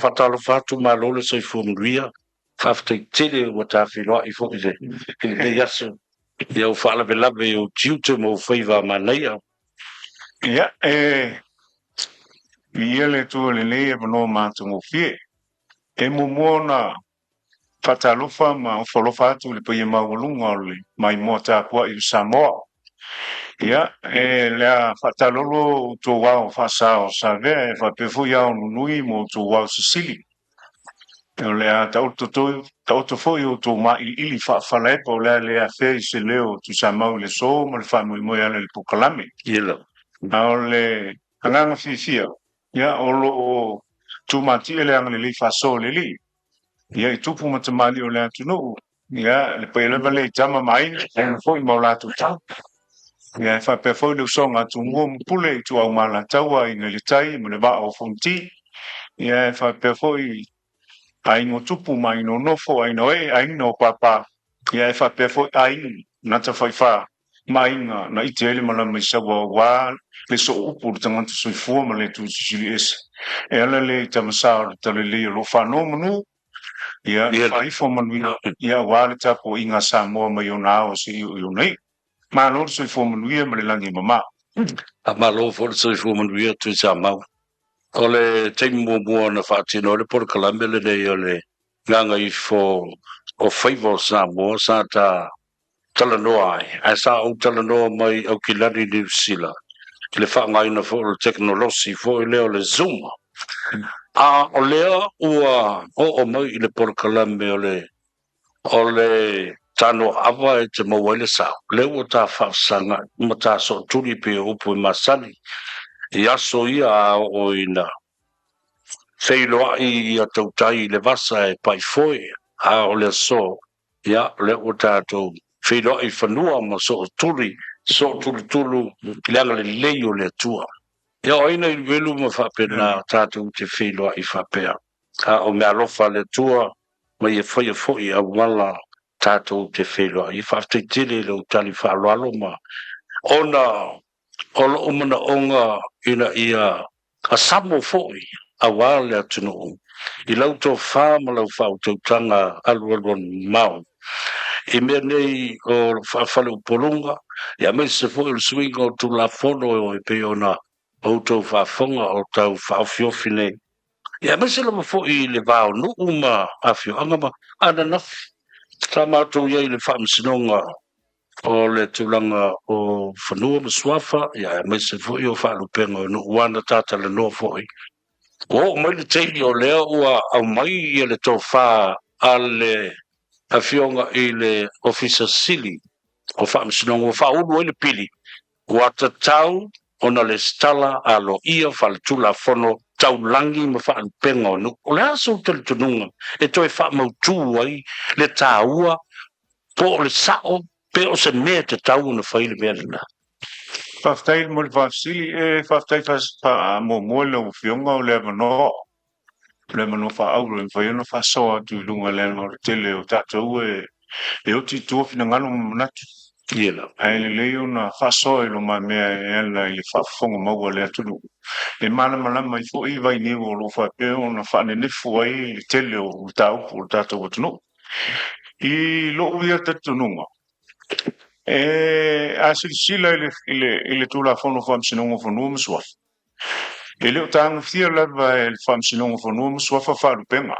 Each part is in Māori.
fatalo fatu malo le soifua manuia faafetaitele ua tafiloaʻi foʻi le yaso ia u faalavelave o tiute mo fai vamanaia ia ia le tua lelei e manoa matagofie e mumua na faatalofa ma ofalofa atu le paia maualuga o le maimoa tapuaʻi o Samoa ia lea faatalolo outou ao faasao savea e faapea foʻi ao nunui mo outou ao sisili o lea taoto foʻi outou maʻiliʻili faafalaepa o lea le afea i se leo tusamau i le so ma le faamoemoe ana le pukalame ia a o le agaga fiafia ia o loo tumatia le agalelei faaso lelei ia i tupu ma tamali o le atunuu ia le paia leva le itama maina foʻi ma o latou tau ia e faapea foʻi le usoga atugua ma pule i tuau malataua ina le tai ma le vaʻa o fonti ia e faapea foʻi aiga o tupu ma aina o nofo aina o aina o papā ia e faapea foʻi aiga na tafaifā ma aiga na ite ele ma lama i saua auā le so upu le tagata soifua ma le tusisili ese e ala le tamasā o le talelei o loo whanau manu ia whaifo manuina ia auā le tapuaʻiga Samoa mai ona ao se i o nei malo le soifua manuia ma le lagi mamā a malo foʻi le soifua manuia tui samau o le taimi muamua na faatino o le polokalame lenei o le gaga i fo o faiva o Samoa sa talanoa ai ae sa ou talanoa mai aukilani niusila i le faagaina foʻi le teknolosi foʻi lea o le Zoom a o lea ua oo mai i le polokalame o le tano ava e te maua i le sao le ua tafaasaga ma tasoʻatuli pe upu i masani i aso ia a oo ina feiloaʻi ia tautai i le vasa e paifoe a o le aso ia le ua tatou feiloaʻi fanua ma soʻatulitulu i le agalelei o le atua ia o aina i le velu ma faapena tatou te feiloaʻi faapea a o me alofa le atua ma ia faia foʻi auala tatou te feiloaʻi faafetaitele i lou tali faaloalo ma ona o loo manaʻoga ina ia asamo foʻi auā le atunuu i lau tofā ma lau faautautaga alualuanu mau i mea nei o faafale upoluga ia maise foʻi o le suiga o tulafono e pei ona outou faafoga o tau faaofiofi nei ia maise lava foʻi le vaonuu ma afioaga ma ananafi sa matou iai le faamasinoga o le tulaga o fanua ma suafa ia maise foʻi o faalupega o nuu ana tatalanoa foʻi o mai le teili o lea ua aumai ia le tofā a le afioga i le ofisa sili o faamasinoga ua faaulu ai le pili ua tatau ona le stala aloia faletulafono taulagi ma faalupega o nuu o le aso talitunuga e toe faamautū ai le tāua po o le saʻo pe o se mea tatau na fai le mea lenā faafetai mo le faafesili e faafetai faamuamua le aufioga o le manoa faaulu e fai ona faasoa atu i luga le aga o le tele o tatou e oti itua finagalo ma manatu ia ae lelei ona faasoa i lo mamea e ala i le faafofoga maua le atunuu e malamalama i foʻi vainiu o loo faapea ona faanenefu ai i le tele o taupu o le tatou atunuu i loo ia tatunuga a silasila i le tulafono faamasinoga fanua ma suafa e lē o tagafia lava e le faamasinoga fanua ma suafa faalupega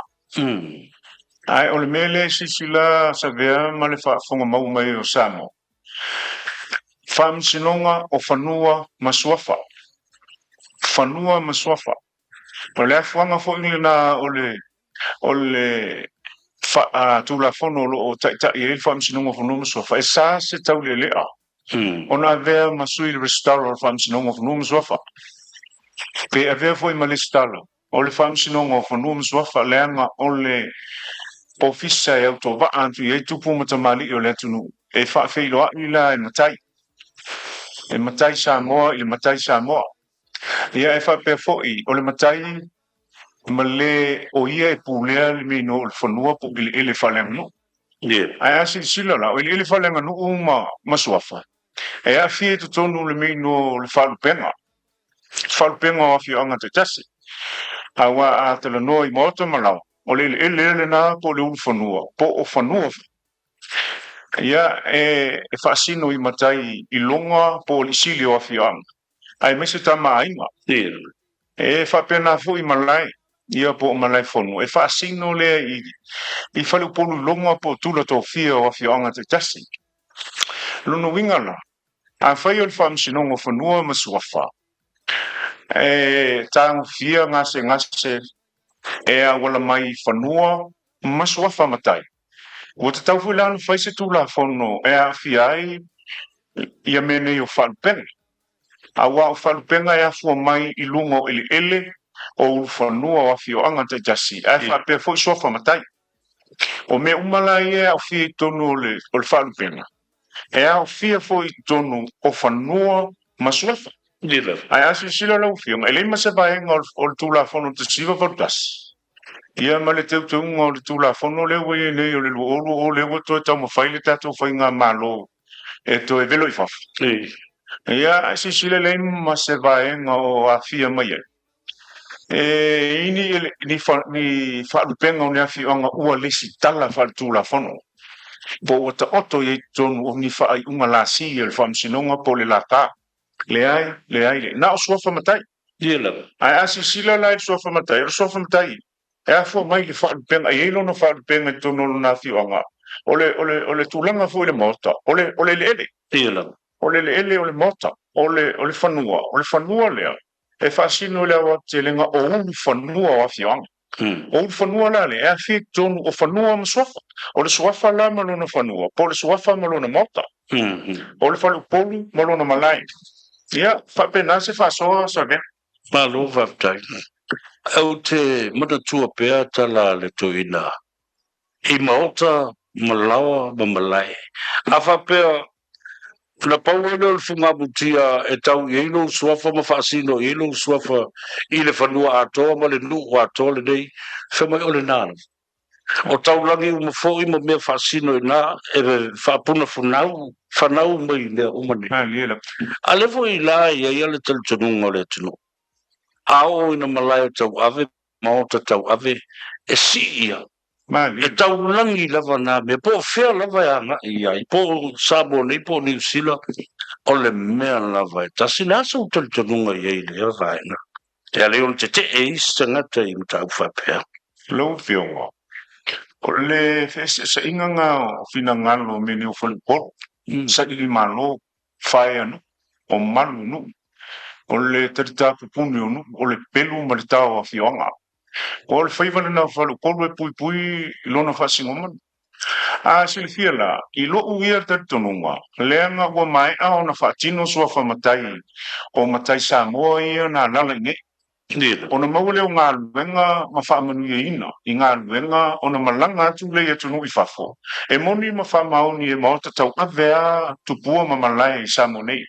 ae o le mea lea silasila savea ma le faafofoga mau mai o Samoa faamasinoga o fanua ma suafa o le afuaga foʻi lena o le tulafono o loo taʻitaʻi ai le faamasinoga fanua ma suafa e sa se taulelea ona avea ma sui le restara o le faamasinoga fanua ma suafa pe avea foʻi ma le stala o le faamasinoga o fanua ma suafa leaga o le ofisa e autovaa atu i ai tupu ma tamaliʻi o le atunuu e faafeiloaʻi la e matai Samoa i le matai Samoa ia e faapea foʻi o le matai ma le o ia e pulea le mino o le fanua po i le ele faaleaganuu ae a silasila la o i le ele faaleaganuu ma suafa e afia totonu le mino o le faalupega o afioaga taitasi awa a tala no I moto malau o le na po le ufanua po o fanua ia e fasino I matai I longa po le sili o afiang ai mese tama ainga e fa pena fu I malai ia po malai fonu e fasino le I falu polu longa po tula to fia o afianga te tasi lono wingala a fai o le famsinongo fanua masuafa e tang fia ngase e a wala mai fanua masuafa matai o te tau fulano fai se tula fono e a fiai ia mene o falpen a wa o falpenga e a fua mai I lungo ele o fanua o afio anga te jasi e fa pe fo sofa matai o me umala e a fi tonu le o falpenga e a fia fo tonu o fanua masuafa ai asi sila lau fio ele ma se vai o tula fono te siva voltas ia male te o le tula fono le we le o le o le o to ta mo fai le tato fai nga malo e to e velo I fa ia asi sila le ma se vai o a fia mai e ni fa penga o ne afi anga ua lesi tala fa tula fono po o ta oto ye tonu ni fa ai unga la si el fam sinonga po le lata le ai na o sofa matai ai asi sila la sofa matai e a fo mai le fa penga e lo no fa penga tonu na fi anga ole tulanga fo le mota ole le mota ole fanua le e fasino le o te lenga o fanua o afianga o fanua la le e fi tonu o fanua msofa o le sofa la malona fanua po le sofa malona mota o le falu polu malona malai ia fa pena se fa so be malo va tai au te mata tua pea tala le toina I maota malawa mamalai afa pea na paua le funga butia e tau ilo suafa ma fasino ilo suafa I le fanua atoa ma le nuku atoa le nei fe mai ole nana o tau langi uma foi ma mea fasino ina e whapuna whanau mai lea umane a le foi la ia le talitonunga le tunu ao ina malai tau ave maota tau ave e si ia e tau langi lava na me po fea lava ya nga ia I po sabo nei po New Zealand o le mea lava e tasi nasa o talitonunga ia I le vaina e a leo te e isa ngata I mtau whapea lo fionga o le fese sa inga nga fina ngalo me ni o falpol sa I malo fai anu o malu nu o le tarita pupuni anu o le pelu ma le tau a fionga o le faivana na falpol e pui lona fasingoman a silfia la I lo uia tartonunga leanga ua mai a ona fatino sua famatai o matai Samoa ia na lala inge ona maule o ngā luenga ma whaamanu ina I ngā luenga ona malanga atu le atunu I fafo e moni ma whaamauni e maota tau avea tupua ma malai Samonei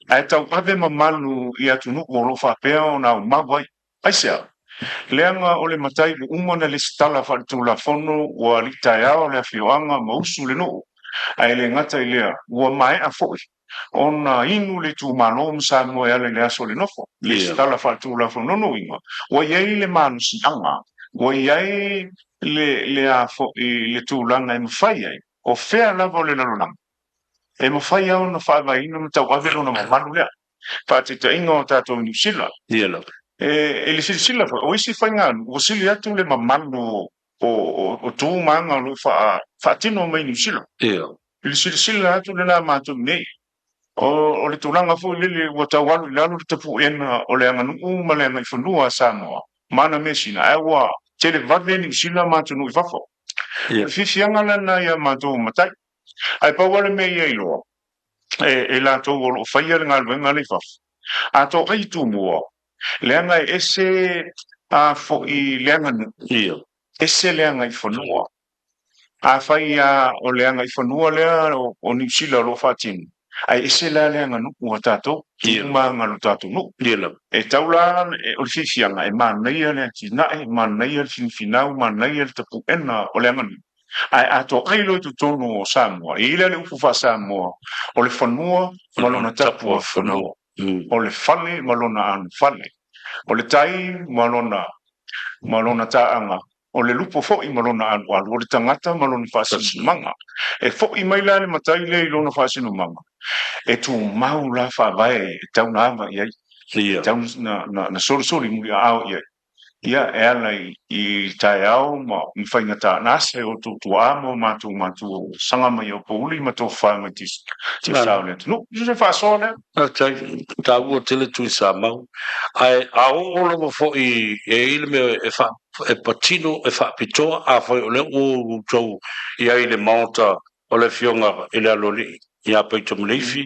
ai tau ave ma malu I atunu o lo whapea o nā umawai aisea leanga o le matai le umana le stala whaatula fono ua litai ao le awhioanga ma usu le no ai le ngata I lea ua mai a foi ona inu le tu malom sa mo ya le aso le nofo le stala whaatula fono no inga ua iei le manusi anga ua iei le a foi le tūlanga e mawhai ai o fea lava o le lalonanga e mawhai au na whaava ina ma tau avelo na mamanu lea whaatita inga o tātou New Zealand e le sila o isi fainga o sili atu le mamanu o tu manga lo fa tino mai New Zealand le sila atu le la matu nei o le tulanga fo le o tawalu le alu te pu ena o le anganu ma le ngai funua Samoa mana mesina ai wa tele vave New Zealand matu no fafo fianga na ia matu matai ai pa wale me ia ilo e la to o faia ngal venga le fafo a to ai tu mo leanga ese a fo I leanga ese leanga I fonua a fai a o leanga I fonua lea o New Zealand lo fatin ai ese la leanga no o tato ma ngalo tato no e taula o fianga e manaia le tina e manaia finau manaia te pu ena o leanga ai ato ai lo tu tono Samoa I le ufu fa Samoa o le fonua malona tapu fonua o le fale malona an fale O le tai malona taanga. O le lupo fo i malona alu o le tangata malona fasinu manga. E fo i mai la le matai le ilona fasinu manga. E tu mau la fa vai e tau na ama iai. Tau na sori muri au iai. Ia e ala i tae au ma mwhaingata nase o tu amo matu sanga mai o pouli ma tō whae mai tis sao le. No, se wha sone. Ta ua tele tui sa mau. Ai a o lo fo i e ile me e patino e wha pitoa a whai o le o tau i ai le maota o le fionga i le aloli i a peito mleifi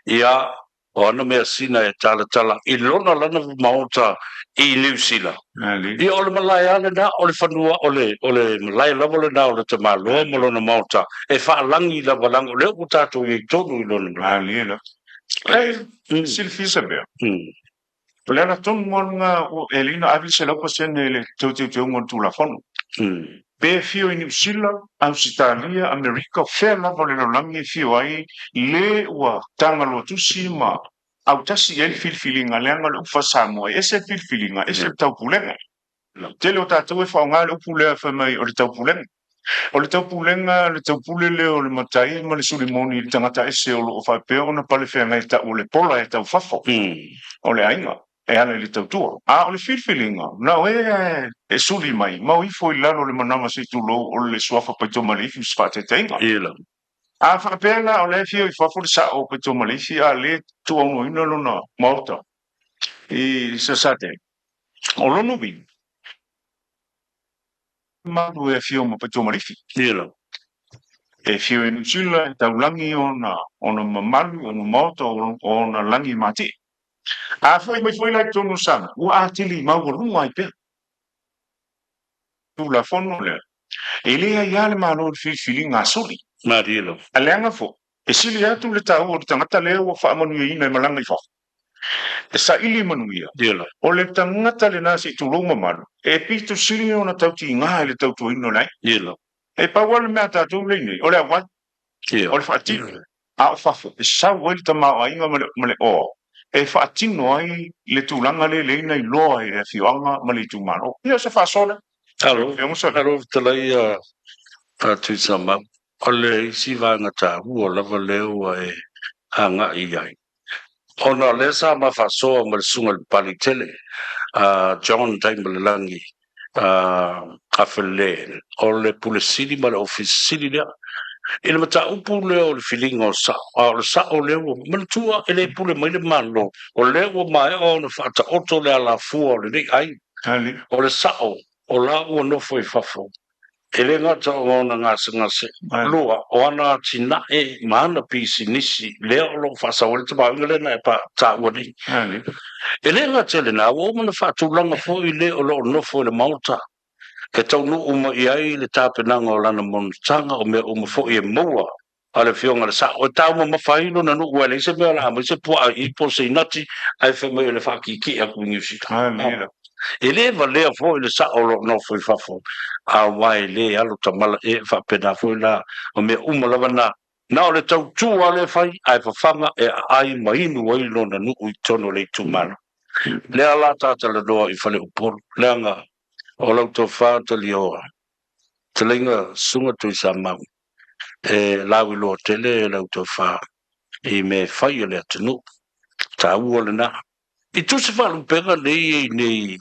i a o ana mea sina e tala i lona lana maota i New Zealand. I o le malai ale na o le whanua o le malai lava le na o le te maloa mo lona maota e whaalangi lava langa o le o tātou i tonu i lona malai. Ei, silfisa bea. Pelena tonu ngā o Elina Avi se laupa sene le tau ngon tula whanu. Be fio i New Zealand, Australia, Amerika, whea lava le langi fio ai le ua tangalo tusi ma au tasi el filfilinga leanga le ufa Samoa, ese filfilinga, ese tau pulenga. Tele o tātou e whaonga le upulea whamai o le tau pulenga. O le tau pulenga, le tau pulele o le matai, ma le sulimoni, le tangata ese o lo whapea o na pale whea ngai ta o le pola e tau whafo. O le ainga, e ana le tau tua. A o le filfilinga, na e suli mai, mau ifo i lalo le manama se tulo o le suafa paito malifi spate teinga. A whapena o le fio i whafo le sa o paito malifi a le tua uno ina lona mauta. I sasate. O lono bin. Madu e fio ma paito malifi. E fio i nusila e tau langi o na mamalu, o na mauta, o na langi mati. A foi mai foi lai tonu sana. Ua atili mau o lunga i pia. Tu la fono le. E lea ia le malo le filfili ngā soli. Marilo. A leanga fo. E sili atu le tau o le tangata leo o wha manu ina e malanga i wha. E sa ili manu ia. O le tangata le nasi tu longa malu. E pito sili o na tauti ngā le tautu ino lai. E pawale mea tātou leine. O le awai. O le whaati. A o whafo. E sa wali ta mao a inga male o. E whaatino ai le tūlanga le leina i loa e whioanga mali tūmano. Ia se whaasone. Alo talai a tui sama. O le isi vanga tā hua lava leo e hanga i ai. Ona le sa ma whasoa ma le sunga le pali tele. John Taimalelangi. Awhele. O le pule siri ma le office siri lea. Ele mata upu leo le filinga o sa. O sa o leo. Malatua ele pule mai le malo. O leo mai o na whata oto le ala fua o le rei ai. O le sa o. O la ua nofo i whafo. Ele ngata o ngona ngase. Lua, o ana tina e maana pisi nisi. Leo lo whasa wale te maunga lena e pa ta wani. Ele ngata le na, o mana whatulanga fo i leo lo nofo i le mauta. Ke tau nu uma i ai le tāpenanga o lana monotanga o mea uma fo i e moa. A le fionga le sa. O tau ma mawhaino na nu ua le se mea la ama. Se pua i po se inati. Ai whemai le whakiki a kunyusita. Ele va le fo le sa o no foi fa fo a wai le alo tamala e fa pena fo la o me lava na o le tau tu ale fai ai fa fanga e ai mai nu ai no na nu i tono le tu mana le ala tata le do i fale upor le anga o lo to fa to li o te lenga sunga tu sa mau e la wi lo tele lo to fa e me fai le tunu ta u le na i tu se fa lu pega nei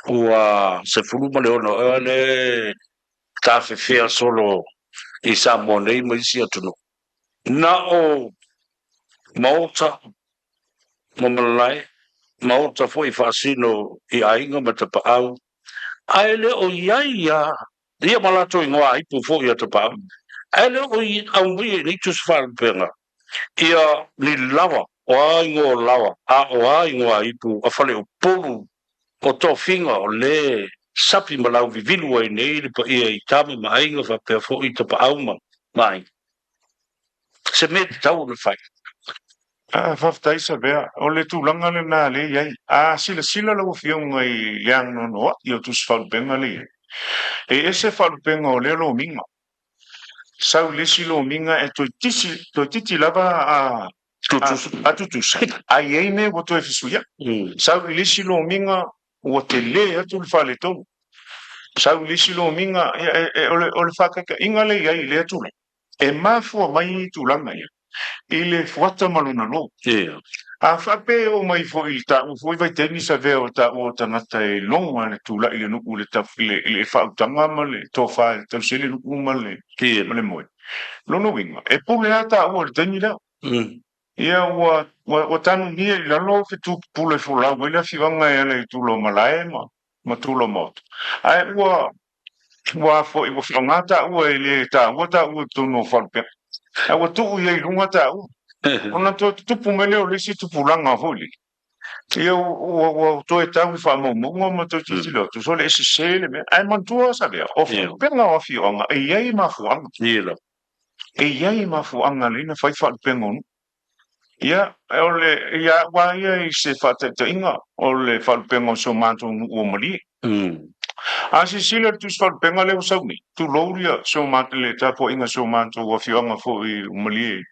ua se fuluma le ono le tafe fea solo i sa monei mai si atunu na o maota mamalai maota foi fasino i ainga matapa au aile o iaia ia malato i ngoa ipu foi atapa aile o i au mui ni tu sfal penga ia ni lava o ai ngo lava a o ai ngoa ipu a fale o polu o to finga o le sapi malau vivilu ai nei le pa ia i tame ma ainga fa pe fo i te pa auma mai se me tau le fai Faftai sa bea o le tūlanga le nā le iai sila lau fionga i leang no noa i o tus whalupenga le e ese whalupenga o le lo minga sau lesi lo minga e toi titi lava atu sa ai ai ne wo to fisuia sa ilisi lo minga wo te le atu le fale to sa ilisi lo minga ole fakaka inga le ai le atu e mafu mai tu langa ia ile fuata maluna lo a fape o mai fo il ta fo vai te ni sa ve o ta ngata e longa le tu la ile no le ta ile fa tanga male to fa te sele no male male moi lo no winga e pule ata o te ni la ia wa tanu ni la lo fe tu pule fo la wela fi vanga e le tu lo malae ma tu lo mot ai wa fo i wo fi ngata o ile ta o ta o tu no fa pe a wa tu ia lunga ta o ona to tu pumele o le si tu pulanga holi ia o to e tau fa mo mo to ti lo tu so le se le ai man tu sa be o pe nga o fi onga e ia ma fu anga e ia ma fu anga le na fa pe ngon ia ole ia wa ia se fa te inga ole fa pe ngon so man tu o mali a se sila tu fa pe nga le so ni tu lo ria so man le ta po inga so man tu o fi anga fo i mali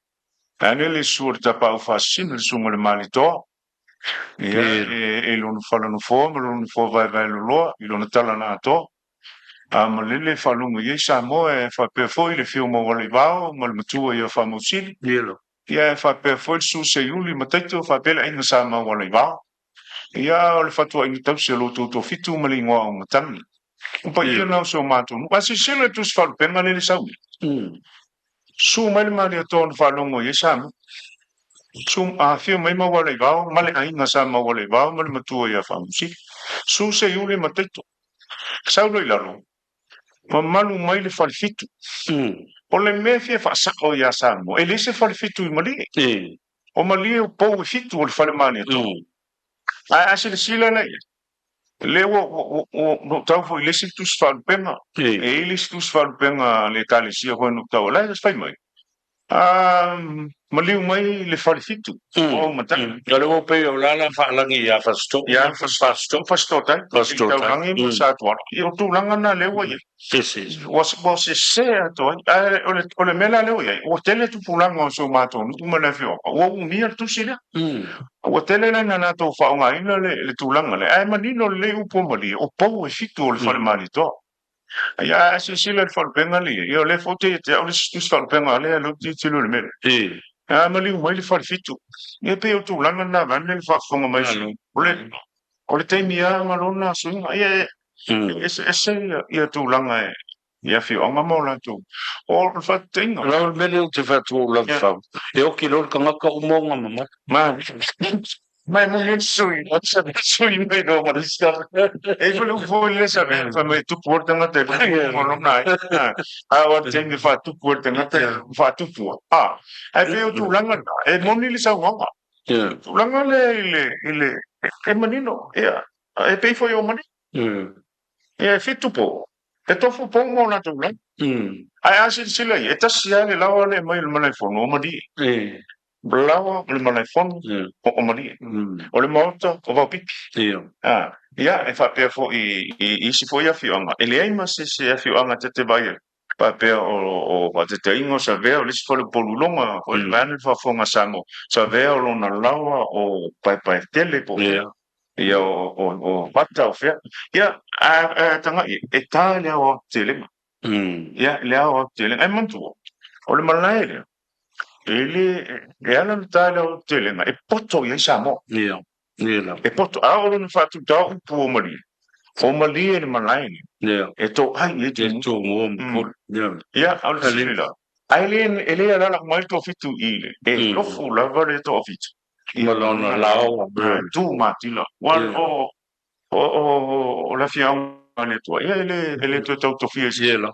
ane le sur ta pa fa sin le so le mali to ia e lo fala no fo lo fo vai lo lo tala na to a malele fa lunga ye sa mo e fa pe fo le fio mo le vao mo le tu ia fa mo sil ia fa pe fo su se yuli mataito fa pe la inga sa mo le vao ia o le fa tu inga tau se lo to fitu malingo o matani pa ia na so mato pa se se le tu fa pe ngale le sa su mai mali to fa lunga ye sa sum a fio mai ma wale vao male ainga sa ma wale vao male matua ia famusi su se yule mateto sa lo ilaro ma malu mai le falfitu o le me fie fa sa o ia sa mo e le se falfitu i mali o mali o po fitu o le fale mani to a se le sila na le o no tau fo le se tu sfal penga e le se tu sfal penga le tali sia ho no tau la fai mai maliu mai le falfitu o mata le o pe o la fa langi ya fasto ta tau langi sa to io tu langa na le wa was se to o le mela le o tele tu pulanga so mato tu mala fio o mi tu sila o tele na na to fa nga ina le tu langa le ai manino le u po mali o po fitu le fal mali to ia se sila fal pengali io le fote te o le stus fal pengali lo ti lo le mele mali mai le fal fitu e pe o tu langa na van le fa fonga mai o le taimia malona swinga ia ese ia tu langa ia fi onga mo la tu o fa tinga lo mele te fa tu la fa e o ki lo kanga ka umonga mama mai mo sui mai do ma sta e volevo voglio sapere fa mai tu porta na te non mai o te mi fa tu porta na te fa tu fu e veo tu langa e non li sa ngoma tu langa le e manino e pe fo yo mani e fitu po e to fu po mo na tu langa ai asin sila e ta sia le lawa le mai le mai fo no mani Blawa le malefon o mari o le mota o va pipi ia e fa pe fo i si fo ia fionga e le ai ma se fionga te vai pa pe o va te ingo sa ve o le si fo le polulonga o le van fa fonga sango sa ve o lona lawa o pa tele po ia o pata o fe ia tanga e tale o tele ia le o tele ai mantu o le malaile ele ela não tá no telena e poto ia samo e poto a o no fatu da o pomali ele malaine e to ai e to mo ia ao lila ele era la mai to fitu ile e lo fu la vale to fitu malona lao tu matila wan o la fiam ne to ele to fiesiela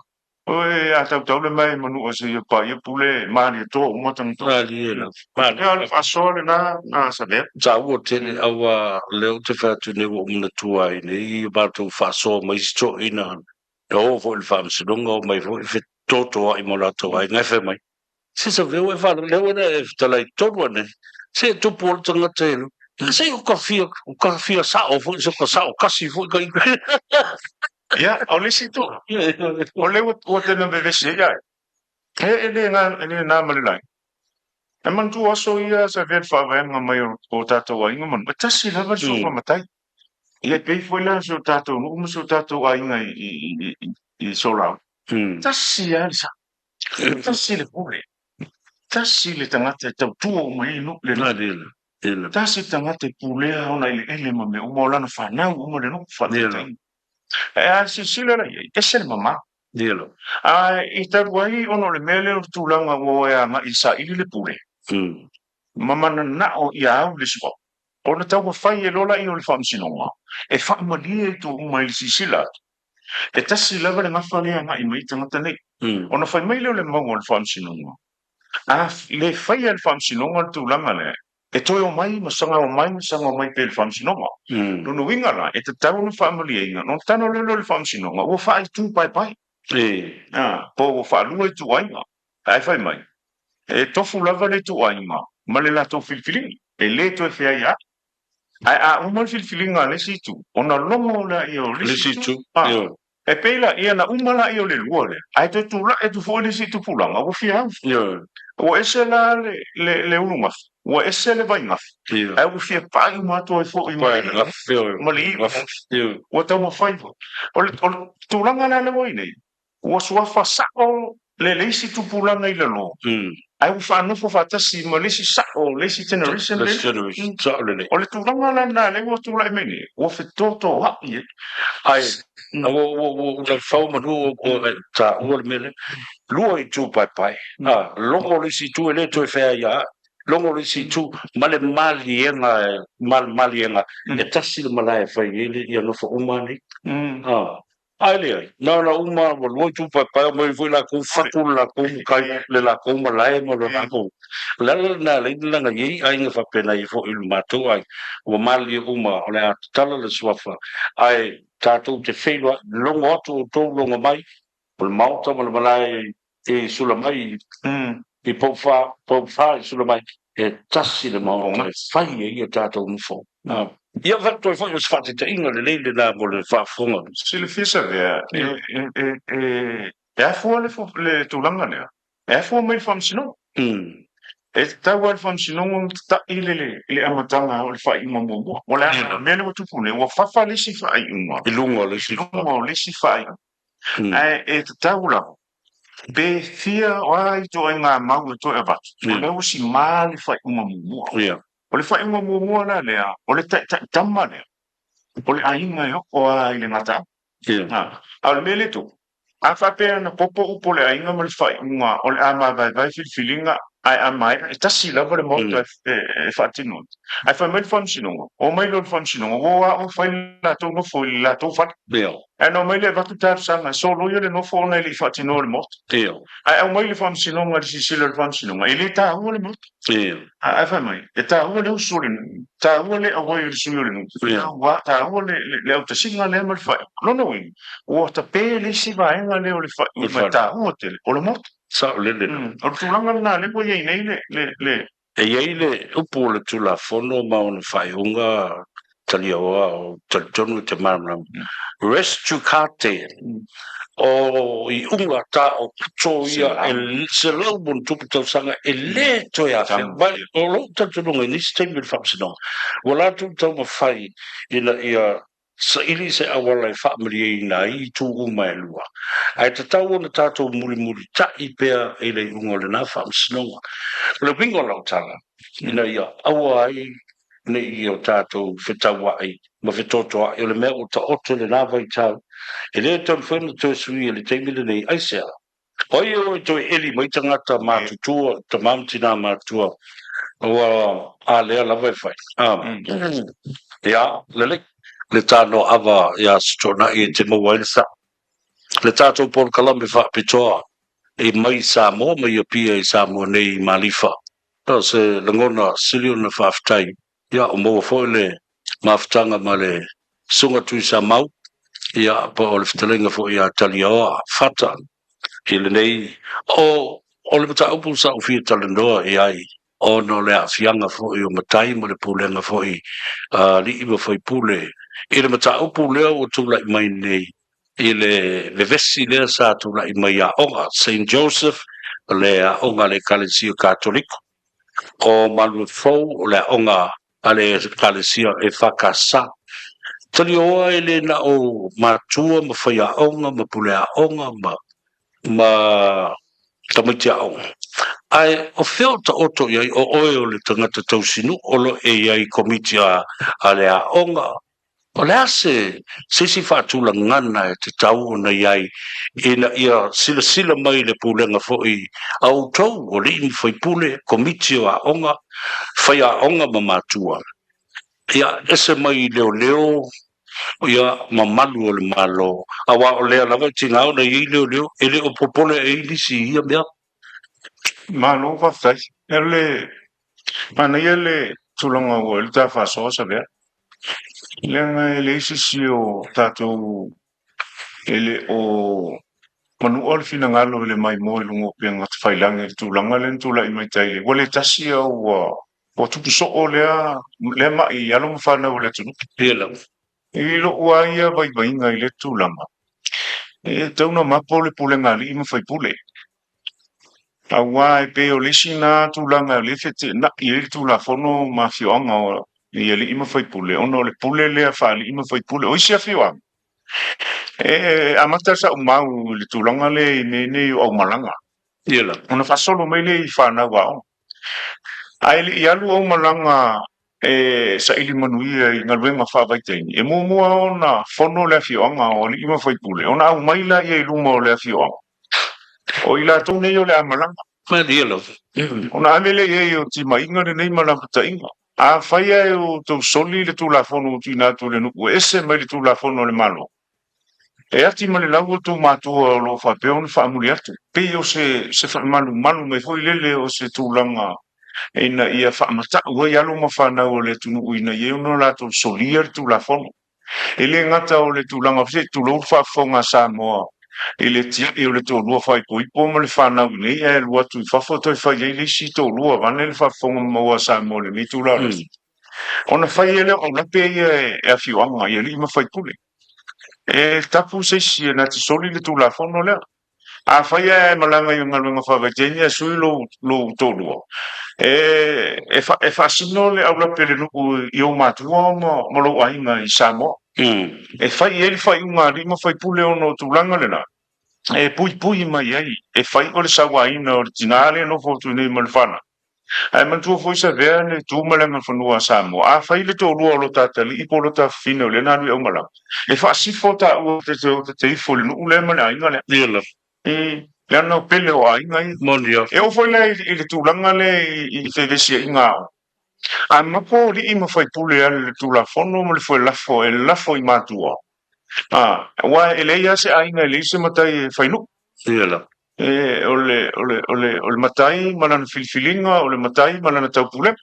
Oi, ata tole mai manu o se pa ia pule mani to mo tan to ma fa sole na saber sa o te awa leo te fa tu ne o mna tua ni ba tu fa so mai sto ina o vo il fam se dongo mai vo fe toto ai mo la to ai na fe mai se sa veo e fa leo na e ta lai to ne se tu por tanga te se o kafia sa o vo se ko sa o kasi vo ka ia o le situ o le o te no bebe se ia ele na mali lai e man tu aso ia sa vet fa venga mai o tatou ainga man ma tasi lava so matai ia pei foi la so tatou no so tatou ainga i solau tasi ia sa tasi le pule tasi le tangata tau tuo mai no le no tasi tangata pule ona ele ma me o la na fa na o le no fa e a sila la ia sel mama Dielo. I taruai ono le mele o tūlanga o e anga i sa ili le pule. Mamana na o ia au le sipo. O na tau whai e lola i o le whamsinonga. E whai malia i tō umai le sisila. E tasi lawa le ngawha le anga i mai tangata nei. O na whai mai leo le maungo le whamsinonga. A le whai e le whamsinonga le tūlanga le. E toi o mai, masanga o mai pe le whamsinonga. Nono winga la, e te tau na wha malia inga. Non tano lelo le whamsinonga. O whai tū pai. Po fa lu e tu ainga ai fai mai e tofu lava le tu ainga ma le la to filfili e le to e fia ia ai a un filfilinga le situ ona longo la io le situ e pela ia na umala io le luole ai to tu la e tu fo le situ pulanga o fia o ese la le unuma o ese le vai ngaf ai o fia pai ma to e fo i ma li o ta mo fai o tu langa na le moi nei o sua fa sa'o le leisi tupulanga i le lo. Ai u whanofo whatasi ma leisi sa'o, leisi generation le. O le tūranga la na le o tūla e mene, o whetoto hapi e. Ai, o le whau manu o ta ua le mene, lua i tū pai. Longo leisi tū e le tū e whea ia, longo leisi tū, male malienga, e tasi le malai e whai ele i anofo umani. Ai le na uma mo lo tu pa mo foi la ku fatu la ku kai le la ku ma lai mo la ku la na le la nga yi ai nga fa pena i fo il mato ai o mali uma o le tala le swafa ai tatu te felo longo to longo mai o le mauta mo le malai e sulla mai i po fa sulla mai e tassi le mo fai e tatu un fo ia vai foi os fatos de inga le na mo le fa fonga se le fisa vea e a fo le tūlanga nea e a fo mai whamsino e tau al whamsino ta ile le amatanga o le whai ima mo o le ana mele o tupune o whawha lesi whai ima i lunga lesi whai e tau la pe fia o ai to ngā mau to e batu o le o si maa le whai ima mo o le whai ima mo na lea o le tama lea o le ainga e o ai le ngata a le mele tu a whapea na popo upo le ainga mo le whai ima o le ama vai filfilinga ai amai e tasi lava le moto e whatinu ai whai mai whamsinonga o mai lo whamsinonga o whai la tau no fo la tau what e no mai le watu taru sanga so lo le no fo na le whatinu le moto ai au mai le whamsinonga le sisila le whamsinonga e le ta ua le moto ai whai mai e ta ua le usuri ta ua le awai le sumi le nuku ta ua le au tasinga le ma le whai no wing o ta pe le si vaenga le o le whai ta ua tele o le moto sa le o tulanga na le ko ye nei le e ye le upo le tula fono ma on fai unga tali o tonu te mana rescue kate o i unga ta o to ia el se lo bon tu to sanga e le to ia ba o lo tanto no ni stem bil famsino wala tu to ma fai ia sa ili se awala family na i tu uma lua ai te tau na tato muri ta i pea ele unga le na famsino le bingo lo tala ina ia awai ne i o tato fetawa ai ma fetoto ai le me o ta oto le na vai tau e le ton fona to sui le teimile nei ai se oi o to eli mai tangata ma tu ta mamtina ma tu o a le la vai fai ya le tano ava ya stona e te mo sa le tato por kalambi fa pitoa e mai sa mo mai o pia e sa mo nei malifa to se langona silio na faftai ya o mo fo le maftanga male sunga tu sa mau ya po o le ftelenga fo ya talioa fata ile nei o le mata upu sa o fia talanoa e ai o no le afianga fo i o matai mo le pulenga fo i li iwa fo i pule ile mata upu leo o tula i mai nei ile le vesi lea sa tula i mai a onga St. Joseph le a onga le kalesio katoliko o malu fou o le onga ale kalesia e whakasa. Tari oa ele na o matua ma whaia onga, ma pulea onga, ma tamitia onga. Ai, o whio ta oto iai o oe o le tangata tausinu, olo e iai komitia a lea onga. O lea se si whaatula ngana e te tau na iai ina ia sila mai le pulenga foi au tau o le ini whai pule komitia a onga, whaia onga ma matua. Ia ese mai leo ia mamalu o le malo. Awa o lea lava tingau na i leo, ele o popole e ilisi ia mea. Malo whawhai. Ele, mana ele tulanga o ele ta whasosa bea. Lenga ele isi o tātou ele o manu o le fina ngalo le mai mo lungo penga te whailange tulanga le tula i mai taile. Wale tasi au o tupu so o lea mai alo mwhana o le tunu. Pela. I lo ua ia vai inga i le tulanga. E tauna mapo le pule ngali i mawhai pule. Awa e pe o lisi na tulanga o le fete na i le tula fono ma fioanga o i le i mawhai pule. Ono le pule lea whaali i mawhai pule. O isi a fioanga. Amata sa umau le tulanga le ne o malanga. Iela. Ona fasolo mai le i whana wao. Ai le i alu o malanga sa ili manuia i ngalwenga whawaitaini. E mua ona fono le fioanga o le i mawhai pule. Ona au maila i luma o le fioanga. O ila tau nei o le amalanga. Ma iela. Ona amele e o ti mainga le nei malapata inga. A whaia e o tau soli le tula fono uti natu le nuku. Ese mai le tula fono le malo. E ati ma le lau o tau matua o lo whapea o le whaamuli atu. Pe o se whaamalu malu mai hoi lele o se tūlanga e na ia whaamata. Ua i alo ma whanau o le tunu uina i eo no la tau solia le tula fono. E le ngata o le tūlanga fite tūlou whaafonga sa moa. E le tia e o le tō lua whai koi po ma le whanau nei e lua tui whawhoto i whai ei le si tō lua wane le whaafonga maua sa moa le mi tūla resi. Ona whai ele o na pe e a whiwanga i ali ima whai pule. E tapu se si na ti soli le tula fono lea. A whai e malanga i ngalunga whawateni e sui lo tō lua. E whaasino le aula pere nuku i o matua ma lo ainga i Samoa. E whai e li whai unga rima whai pule o no tūlanga le na. E pui mai ai. E whai o le sawaina o le tinale no fotu nei ma le whana. Ai mantua foi sa vea le tūmalanga whanua Samoa. A whai le tō lua o lo tātali i po lo tā whina o le nānui au malanga. E whaasifo tā ua te ifo le nuu le male ainga le. Iela. E le ana pele o ainga i. Monia. E o foi le i le tūlanga le i te vesia inga au. A mapo li ima whai pule ale le tūla fono ma le foi lafo e lafo i mātua. Wa e leia se ainga e leise matai e whai nuk. Iela. O le matai malana filifilinga, o le matai malana taupule.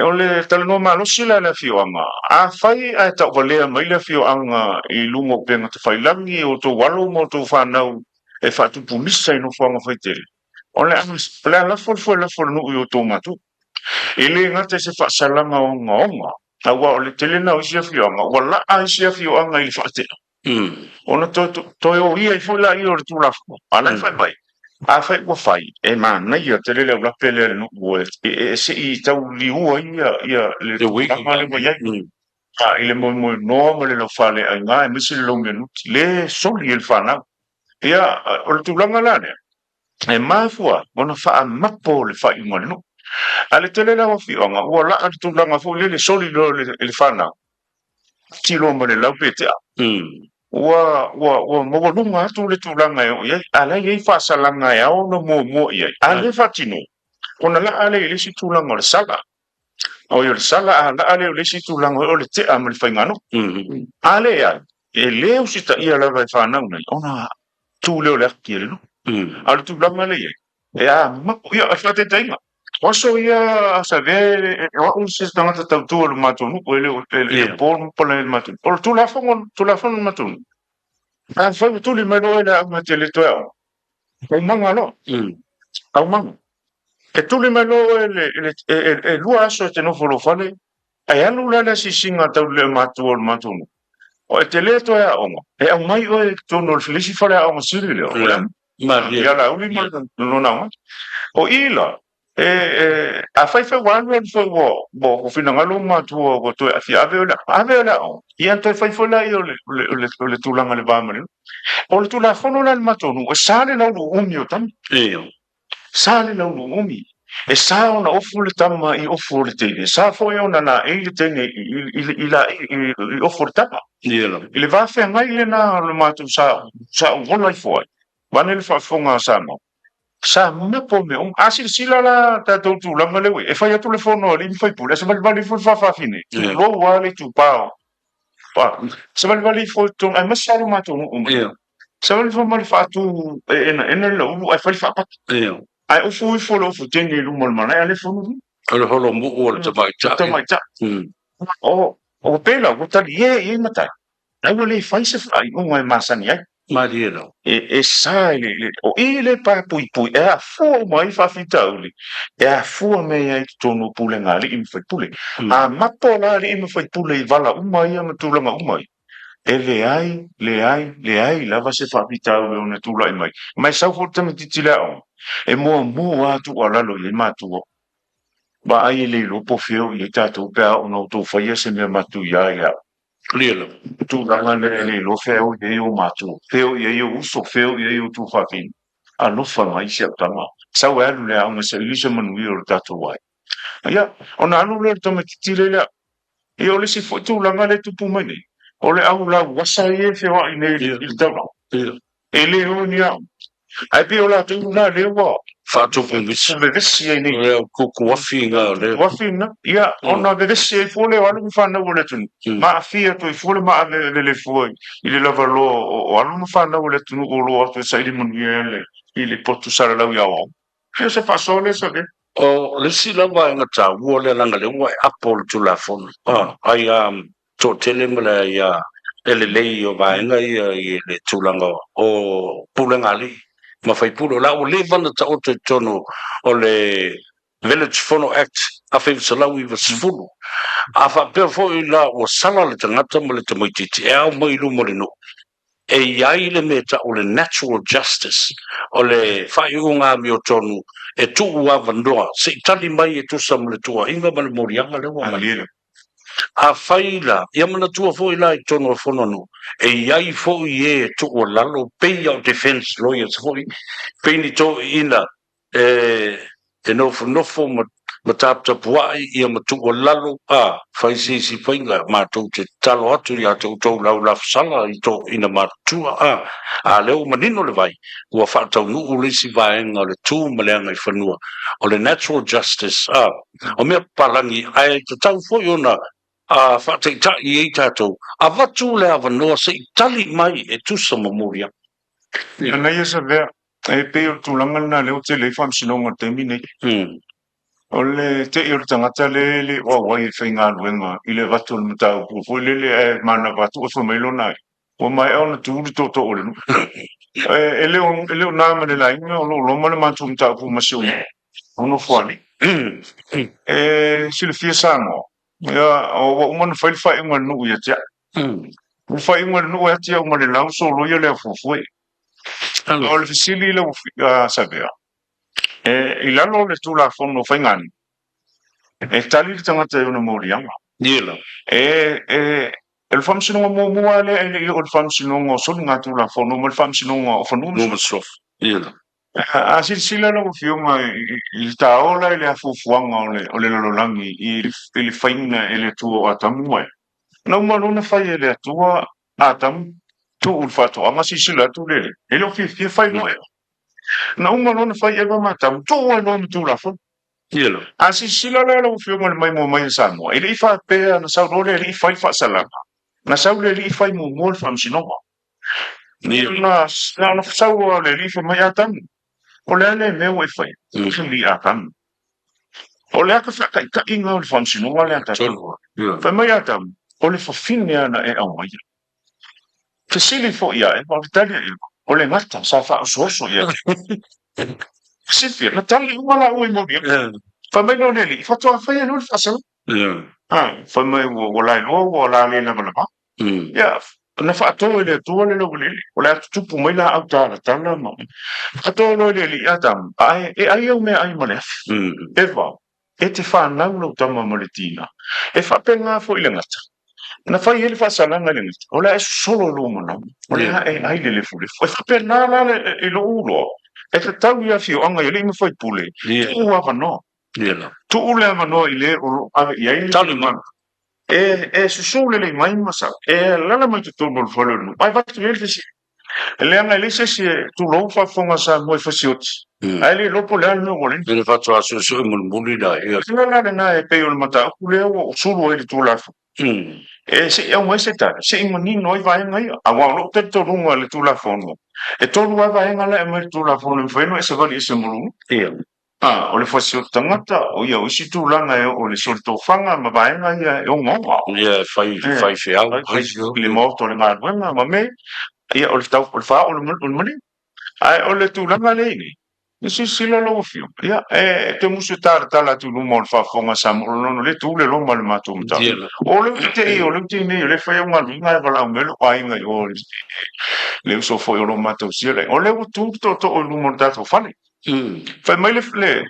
O le talanoa malosi la le fioanga. A whai a tau walea mai le fioanga i lungo penga te whailangi o tō walo mo tō whanau e whatupu misa i no whanga whaitere. O le lafo nui o tō matu. E le ngata se whaasalanga o onga. Awa o le telena o isia fioanga. Wa la a isia fioanga i le whaatena. Ona toi o ia i fwila i o le tūlafo. Ala i whai bai. A whai ua whai. E mana ia te lele au lapele le nuku e se i tau liua ia le tūlanga le mai ai. I le moi noa ma le lau whale ai ngā e misi le lau menuti. Le soli i le whanau. Ia o le tūlanga lane. E mafua. Ona wha mapo le whai umane nuku. A le tele la wawhiwanga. Ua la le tūlanga fo le soli le whanau. Tilo ma le lau petea. Wa lunga atu le tūlanga e o iai, ala iai whaasalanga e au na mua iai, ale whatino, ona la ale i lesi tūlanga o le sala, o i o le sala ala ale o lesi tūlanga o le tea ma le whaingano, ale iai, e leo sita ia lawa e whanau nei, ona tū leo le aki ele no, ale tūlanga le iai, e a mako ia a whate tainga, waso ia sa ve, e wa unse tangata tautua le matonu, o ele pōnu pala le matonu, o le tūlafonu matonu, a whai tūli mai loa le ama te le toa o. Au manga lo. Au manga. E tūli mai loa e lua aso te nofo lo fale. Ai anu lala si singa tau le matu o le matunu. O e te le toa o. E au mai o e tono le filisi fale a o siri leo. Maria. Ia la uli mai no na. O ila. a fai wan fai bo fina ngalo ma tu o to fi ave la ia to fai fola io le tulanga le bamani o le tula fono la matonu o sale la umi o tam sale la umi e sa ona ofu le tama i ofu le tene sa fo ona na e le tene i la i ofu le tama i le va fe ngai le na le matu sa ngola i foi vanele fa fonga sa mo sa na po me asil sila la ta tu la male we e fa ya tu le fono le fai pula se vale fu fa fine lo wale tu pa se vale fu tu ai masalo matu se vale fu mal fa tu en lo ai fa fa ai o fu lo fu teni lu mal mana ale fono le holo mu o le tamaita o pela o tali e mata ai wale fai se ai o mai masani ai Marielo. E sai o ile pa pui e a fu mai fa fitauli e a fu me ai tonu pule ngali im fai pule a mapola ri im fai pule vala umai am tulanga umai e le ai lava se fa fitauli ona tula mai sa fu tami titila o e mo atu ala lo le matu ba ai le lo po feo i tatu pa ona to fai se me matu ya Lielo. Tu langa le lo feo ye o matu feo ye o uso feo ye o tu fakin a no fa mai sia tama sa wa le a ma se lise man wi o tatu wai ya ona anu le to me titile la e o le si fo tu langa le tu pumani o le au la wasa ye feo ai ne il tama ele o nia ai pe o la tu na le wa Fa tu penvis. Vesi ai nei Le kuku wafinga le. wafina ia ona vesi ai fole o alu fa na wole tu ma fia to i fole ma le foi i le lava lo o alu fa na wole tu o lo to sai di mun ele i le potu sara la ia o fia se fa sole so ke O le sila wa nga ta wo le langa le wa apple tu la fon. Ai to tele mala ya ele le yo va nga i le tu langa o pulengali ma fai pulo la o le vana ta o te tono o le Village Phono Act a fai salau i vasfulu a fa per fo i la o sala le tangata mo le tamoititi e au mai lu mo le no e iai le meta o le natural justice o le fai unga mi o tonu e tu ua vandoa se tali mai e tu sam le tua inga ma le morianga le wa alira a faila ia mana tua fo i la i tono fono no e iai fo i e tu o lalo pei au defense lawyers fo i pei ni to ina e nofo ma tapta puai ia ma tu o lalo fai si fainga ma tu te talo atu ia tu tau lau la sala i to ina ma tua a leo manino le vai ua whaatau nuu lisi vaenga o le tu maleanga i whanua o le natural justice o mea palangi ai te tau fo i ona a whaatei ta i ei tātou a watu le awa noa se i tali mai e tu sa memoria ana ia sa vea e pe o tu langa na le o te le fam sinonga te mine o le te i o tangata le o wai e whainga luenga i le watu le mtau pu le e mana watu o whamelo nai o mai au na tuuri to o le nu e leo nama le lai o lo loma le matu mtau pu masio ono fuani e sile fia sango ya o umana fai inga nu ia tia fai inga nu ia tia umana lau so lo ia le fufui o le fisili le sabea e ilalo le tula fono faingani e tali le tangata e una morianga Nila el famsino mo ale el famsino so nga tula fono mo el famsino o fono no sof Nila a sila lo fiuma il taola le afufuanga o le lolangi il faina ele tu atamue no mo no fai ele atua atam tu ul fato ama sila tu le ele fi fai no na uma no fai eva mata to no tu la fo Nila sila la lo fiuma mai mo mai sa mo ele fa pe na sa ro le fai fa sala na sa le fai mo mo fam sinoma na sa o le fa mai atam o le me o fai li atam o le ka fa ka inga o fam sinoma le atam fa mai atam o le fa finia na e au mai ke sili fo ia e pa tali o le ngata sa fa so ia sifia na tali wala o mo dia fa mai no le fa to fa ia no fa sa fa mai wala no wala le na ba ya na fa to le to le lo le o le tu pu mai la au ta la ma fa to lo le li atam ai o me ai mole e va e te fa na lo ta ma moletina e fa penga fo ile ngata na fa ile fa sala nga le o le solo lo mo na o le ai le fu le fa penga la e lo ulo e te tau ia fi o anga ile me foi pule tu wa no tu ule ma no ile o ia ile tali ma se sole le mai masa la mai tu no folo no vai vai tu ele se ele anga ele se tu lo fa fonga sa mo fa siot ai lo po le no gole ele fa tu aso so mo muli da la na e pe o mata ku le o solo ele tu la se e mo se ta se mo ni no vai ngai a wa lo te to runga le tu la fono e to lu vai nga le mo tu la fono foi no e se va se mo o le fasi o tangata o ia o isi tūlanga e o le soltofanga ma vaenga ia e o ngonga. Ia, fai whiau. Le moto le ngāruenga ma me, ia o le tau o le wha o le mani. Ai o le tūlanga le ini. Isi sila lo fio. Ia, te musu tāra tala tu luma o le whafonga sa moronono le tūle loma le mātou mta. O le te i, o le te i, o le whai o ngā ringa e wala o melo a inga i o le uso foi o lo mātou sire. O le u tūto to o luma o tātou whane. Fai mai le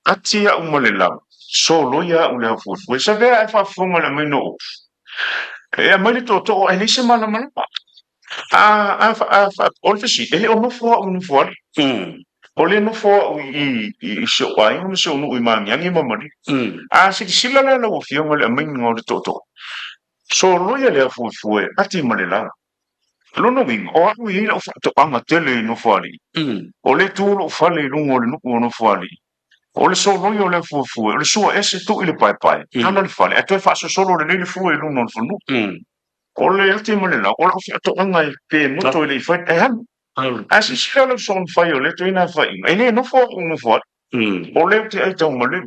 atia uma le lau solo ia o le afuafua sa vea e faafofoga le mai no e mai le to'oto'o e leise malamalama o le fasi e le o nofo a'u nofo ali o le nofo a'u i se o aiga ma se o nu'u i mamiagi mamali silisila le lauafioga le amaiga o le to'oto'o solo ia le afuafua e ati ma le lau lono winga o a'u i la'u fa'ato'aga tele i nofo ali o le tūlo'u fale i luga o le nu'u o nofo ali o le soloi o le fuafua o le sua ese tu'i le paepae ana le fale atoe fa'asosolo le le fua i luna o le fanu o le ati ma le lau o la'u fe'ato'aga i pe moto i le ifai e hanu a sisila lau so'on fai o le toina fa'iga i lē nofo a'u nofo ali o le te ai taumalele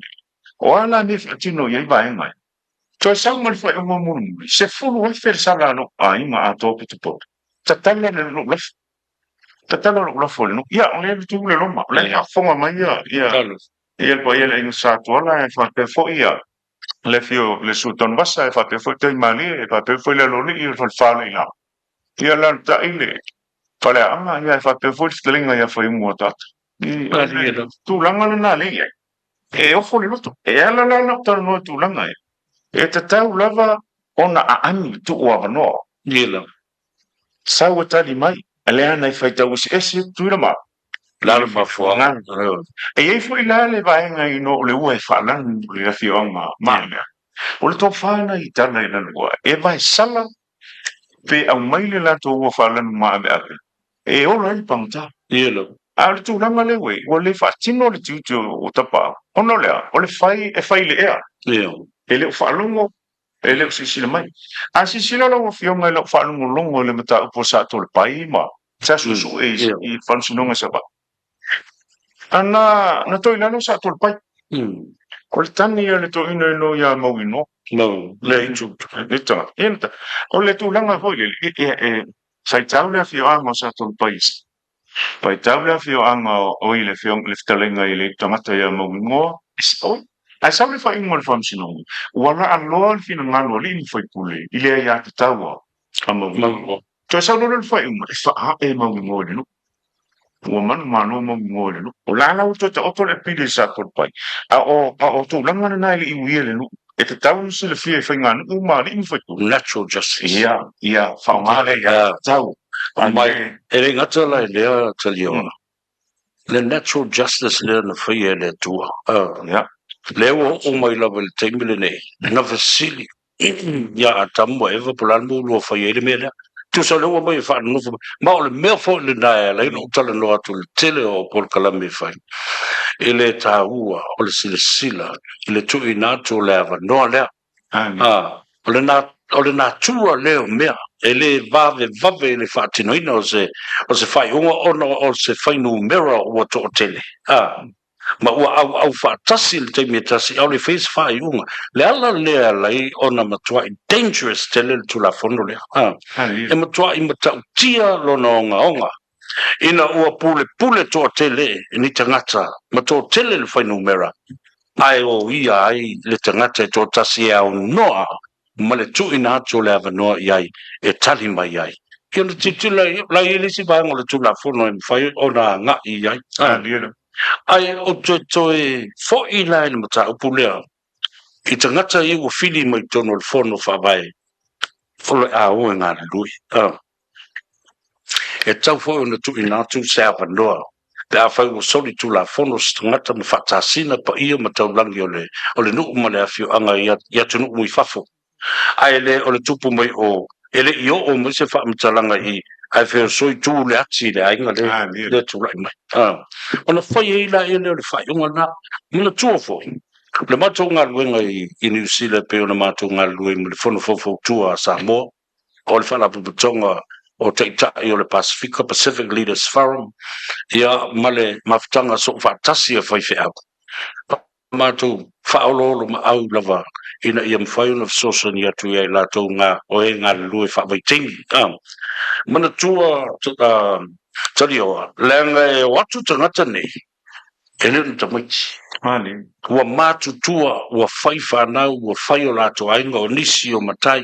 o ala me fa'atino i ai vaega ai toe sau ma le fai'uga mulumuli se fulu ai felesala alo'u aiga a toputupotu tatala le lo'u lafu tatala lo'u lafu o le nu'u ia o le tu le loma o le afoga mai ia ia pa ia le sa tola e fa pe fo ia le fio le sultan basa e fa pe fo te mali e fa pe fo le loli i fa fa le ia la ta ile fa le ia fa pe fo te lenga ia fa i muata tu langa na le e o fo le loto e ala la na ta no tu langa e te tau lava ona a ani tu o no ia sa o tali mai ale ana i fa tau ese tu la ma la ma fo e ei foi la le vaenga i no le ua e whalang le fionga mana o le tō whana i tana i nanua e vai sala pe au mai le la tō ua whalang maa me ake e ora i pangta a le tūranga le wei o le whaatino le tiutu o tapa ono lea o le whai e whai le ea e le whalongo e le sisila mai a sisila lo fionga le whalongo longo le mata upo sa tō le pai ma sa susu e i whansinonga sa ba ana na to ina no sa tol pai ko le tani le to ina no ya mau no le inju eta enta o le tu langa foi e sai taula fio anga sa tol pai pai taula fio anga o ile fio le talenga ile tamata ya mau no o ai sa le fai mo le fam sino wala allo al fino ngalo li foi pule ile ya tawa amo to sa no le fai mo fa e mau no no o man mano mo ngole no o la o to le pili sa por pai o to langa na i wiele no e te tau se le fie finga no ma ni foi natural justice ia fa male ya tau mai e ngata la le tell le natural justice le na fie le tua le o mai la vel temile ne na vasili ya tambo eva plan mo fie le mele tu sa lo mai fa no ma o le me fo le na la no tala no atu tele o por kalame fa ele ta ua o le sila ele tu ina tu le va no le o le na tu le me ele va le fa tino ino se fai o se fai numero o to tele ma au fa tasil te me tasi au le face fa iunga le ala le ona matua dangerous tele tu la fondo le e matua I mata tia lo onga ina ua pule to tele ni tangata ma to tele le fa numera ai o ia ai le tangata to tasi au noa ma le tu ina tu le avanoa iai e tali mai iai ke le titu la ele si vai ngole tu la fono e fai ona nga iai ai o to e fo ila le mata upulea i tangata i o fili mai tono le fono fa vai fo a o nga lui e tau fo ona tu ina tu se avanoa da fa o soli tu la fono stangata ma fatasina pa ia ma tau langi o le nu ma le afio anga ia tunu mui fafo ai le o le tupu mai o ele io o mo se fa mtalanga I ai fe so tu le ati le ai ngale le tu lai mai ona foi ila ele le fa unga na mo tu fo le mato nga luenga I New Zealand pe ona mato nga luenga le fono fo tu a Samoa o le fa la putonga o te o le Pacific Leaders Forum ia male maftanga so fa tasi e fai fe matou whaololo ma au lava ina ia mwhai una fisosa ni atu ia latou ngā o e ngā lue whawaitingi. Mana tua tari oa, leanga e watu tangata nei, e leo tamaiti. Ua mātu tua, ua whai whanau, ua whai o latou ainga o nisi o matai.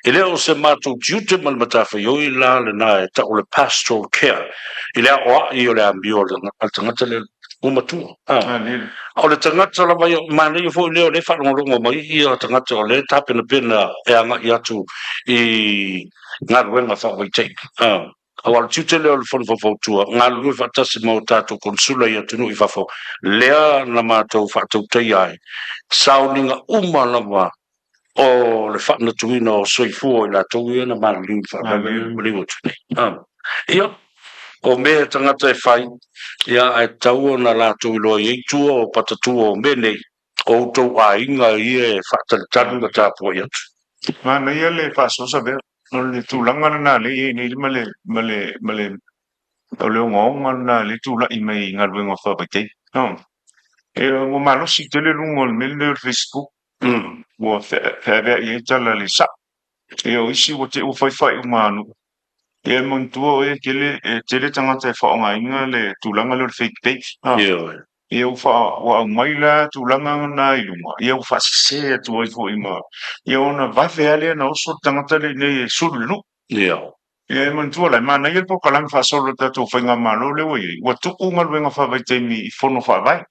E leo se mātou tiute man matawhai o I la le nā e ta o le pastoral care. I lea oa I o le ambio le tangata leo. Umatua. O le tangata la mai mane fo leo le fa ngolongo mai I o tangata o le tape na pena e anga I atu I ngā ruenga fa wai take. Awal tute leo le fon fo tua ngā rue fa tasi mau tātou konsula I atu I fafo lea na mātou fa tau tei ai sauninga lama o le fa na tuina o soifua I la tau ia na mara liu fa liu tune. Ia o me tangata e whai ia e tau na lato I loa I tua o patatua o mene o tau a inga I e whataritanu na tāpua I atu. Mana ia le whasosa bea, no le tūlanga na le I ni male o leo ngonga na le tūla I mai ngā ruenga whapatei. E o malosi tele lungo le mele le Facebook, o whawea I e tala le sa. E o isi o te o whaiwhai o manu. E montua e kele tele tangata e whaonga inga le tūlanga le fake page. E o wha mai la tūlanga na I lunga. E o whasise atu ai fo ima. E o na wawea lea na oso tangata le ne suru no. E montua la mana i po kalang whasolo tato whainga malo le wai. Wa tuku ngaluenga whawaitemi I fono whawai.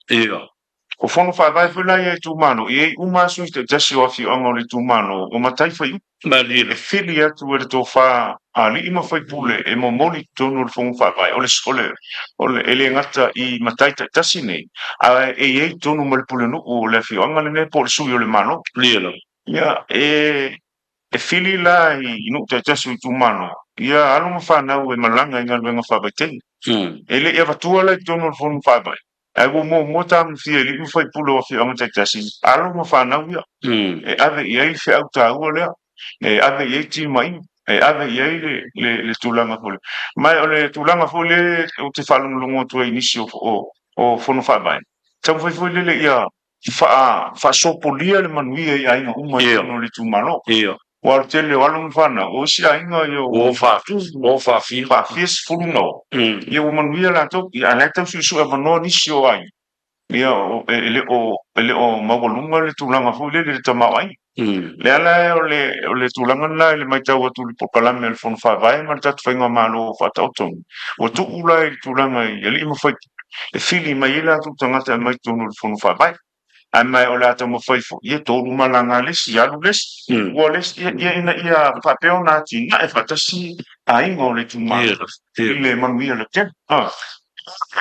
O fono whawai whila I tu mano. E umasu I te jasi o afi anga le tu mano. O matai whai. E whili atu e to wha a li ima whai pule e mo moli tonu le fono whawai. O le skole. O le ele ngata I matai ta tasi nei. A e tonu mal pule no o le afi anga le ne po le sui o le mano. Ia e whili la I no te jasi o tu mano. Ia alo ma whanau e malanga I ngā luenga whawai. Ele e watua la tonu le fono whawai. Ai mo tam fia li fai pulo fi ang tasi alo mo fa na ia e ave ia fi au ta ole e ave ia ti mai e ave ia le tulanga fole mai ole tulanga fole o te falung lungo to inisio o fono fa bai tam foi le ia fa so polia le manuia ia ina uma no le tu mano Wal tele walung fana o si ainga yo o fa fi fulungo yo manuia la to ia la to su e no ni sio ai ia ele o magolunga le tulanga fole le tama ai le ala le tulanga la le mai tau tu po kala me fon fa vai ma tat fenga malo fa tauton o tu ula le tulanga ele mo fa e fili mai la tu tangata mai tu no fon fa vai ai mai o la tamo foi ia tolu malanga le si alu les o les ia papel na ti na e fatasi ai ngo le tu ma le manuia le ten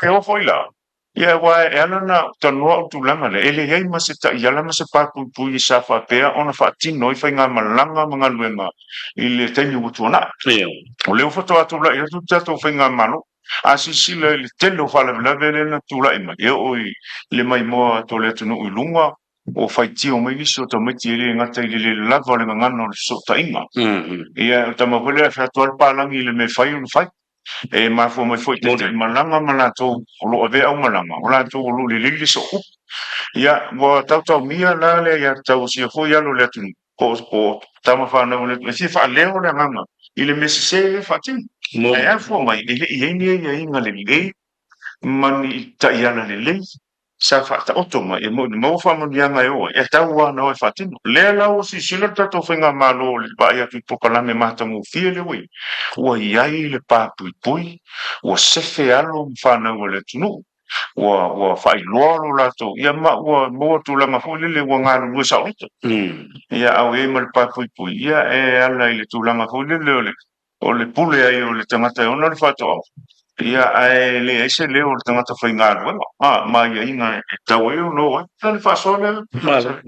e o foi la ia wa e ana na tanu tu langa le ele hei maseta ia la mase pa pu I sa fa pe ona fa ti noi fa nga malanga manga luenga ile tenu tu na o le foto atu la ia tu tato fa nga mano asisi le telo fa la vele na tu la ima ia o le mai mo to le tunu ulunga o fai ti o mai so to mai ti le ngata le la vole nga no so ta inga ia ta mo vele fa to pa langi le me fai un fai e ma fo mai foi te malanga malato o lo ave au malanga o la to lo le so ia mo tau mia la le ia tau si fo ia lo le tu ko tama fa na le si fa le o le nganga ile me se fa ti e fo mai ile ia ni ia inga le ngai mani ta ia na le sa fata otoma e mo fa mo yanga yo e tawa no e fatino le la o si sila tato fenga malo le ba ya tu pokala me mata mo fiele we o ai le pa pui o se fe alo mfana o le tunu o fai lo la to ya ma o mo tu la ma fo le o nga lu sa o ya au e mal pa pui ya e ala ile tu la ma fo le o le pule ai o le tamata o no le fato ia ai le ese le o tangata whainga bueno mai inga e tau e no tani whasone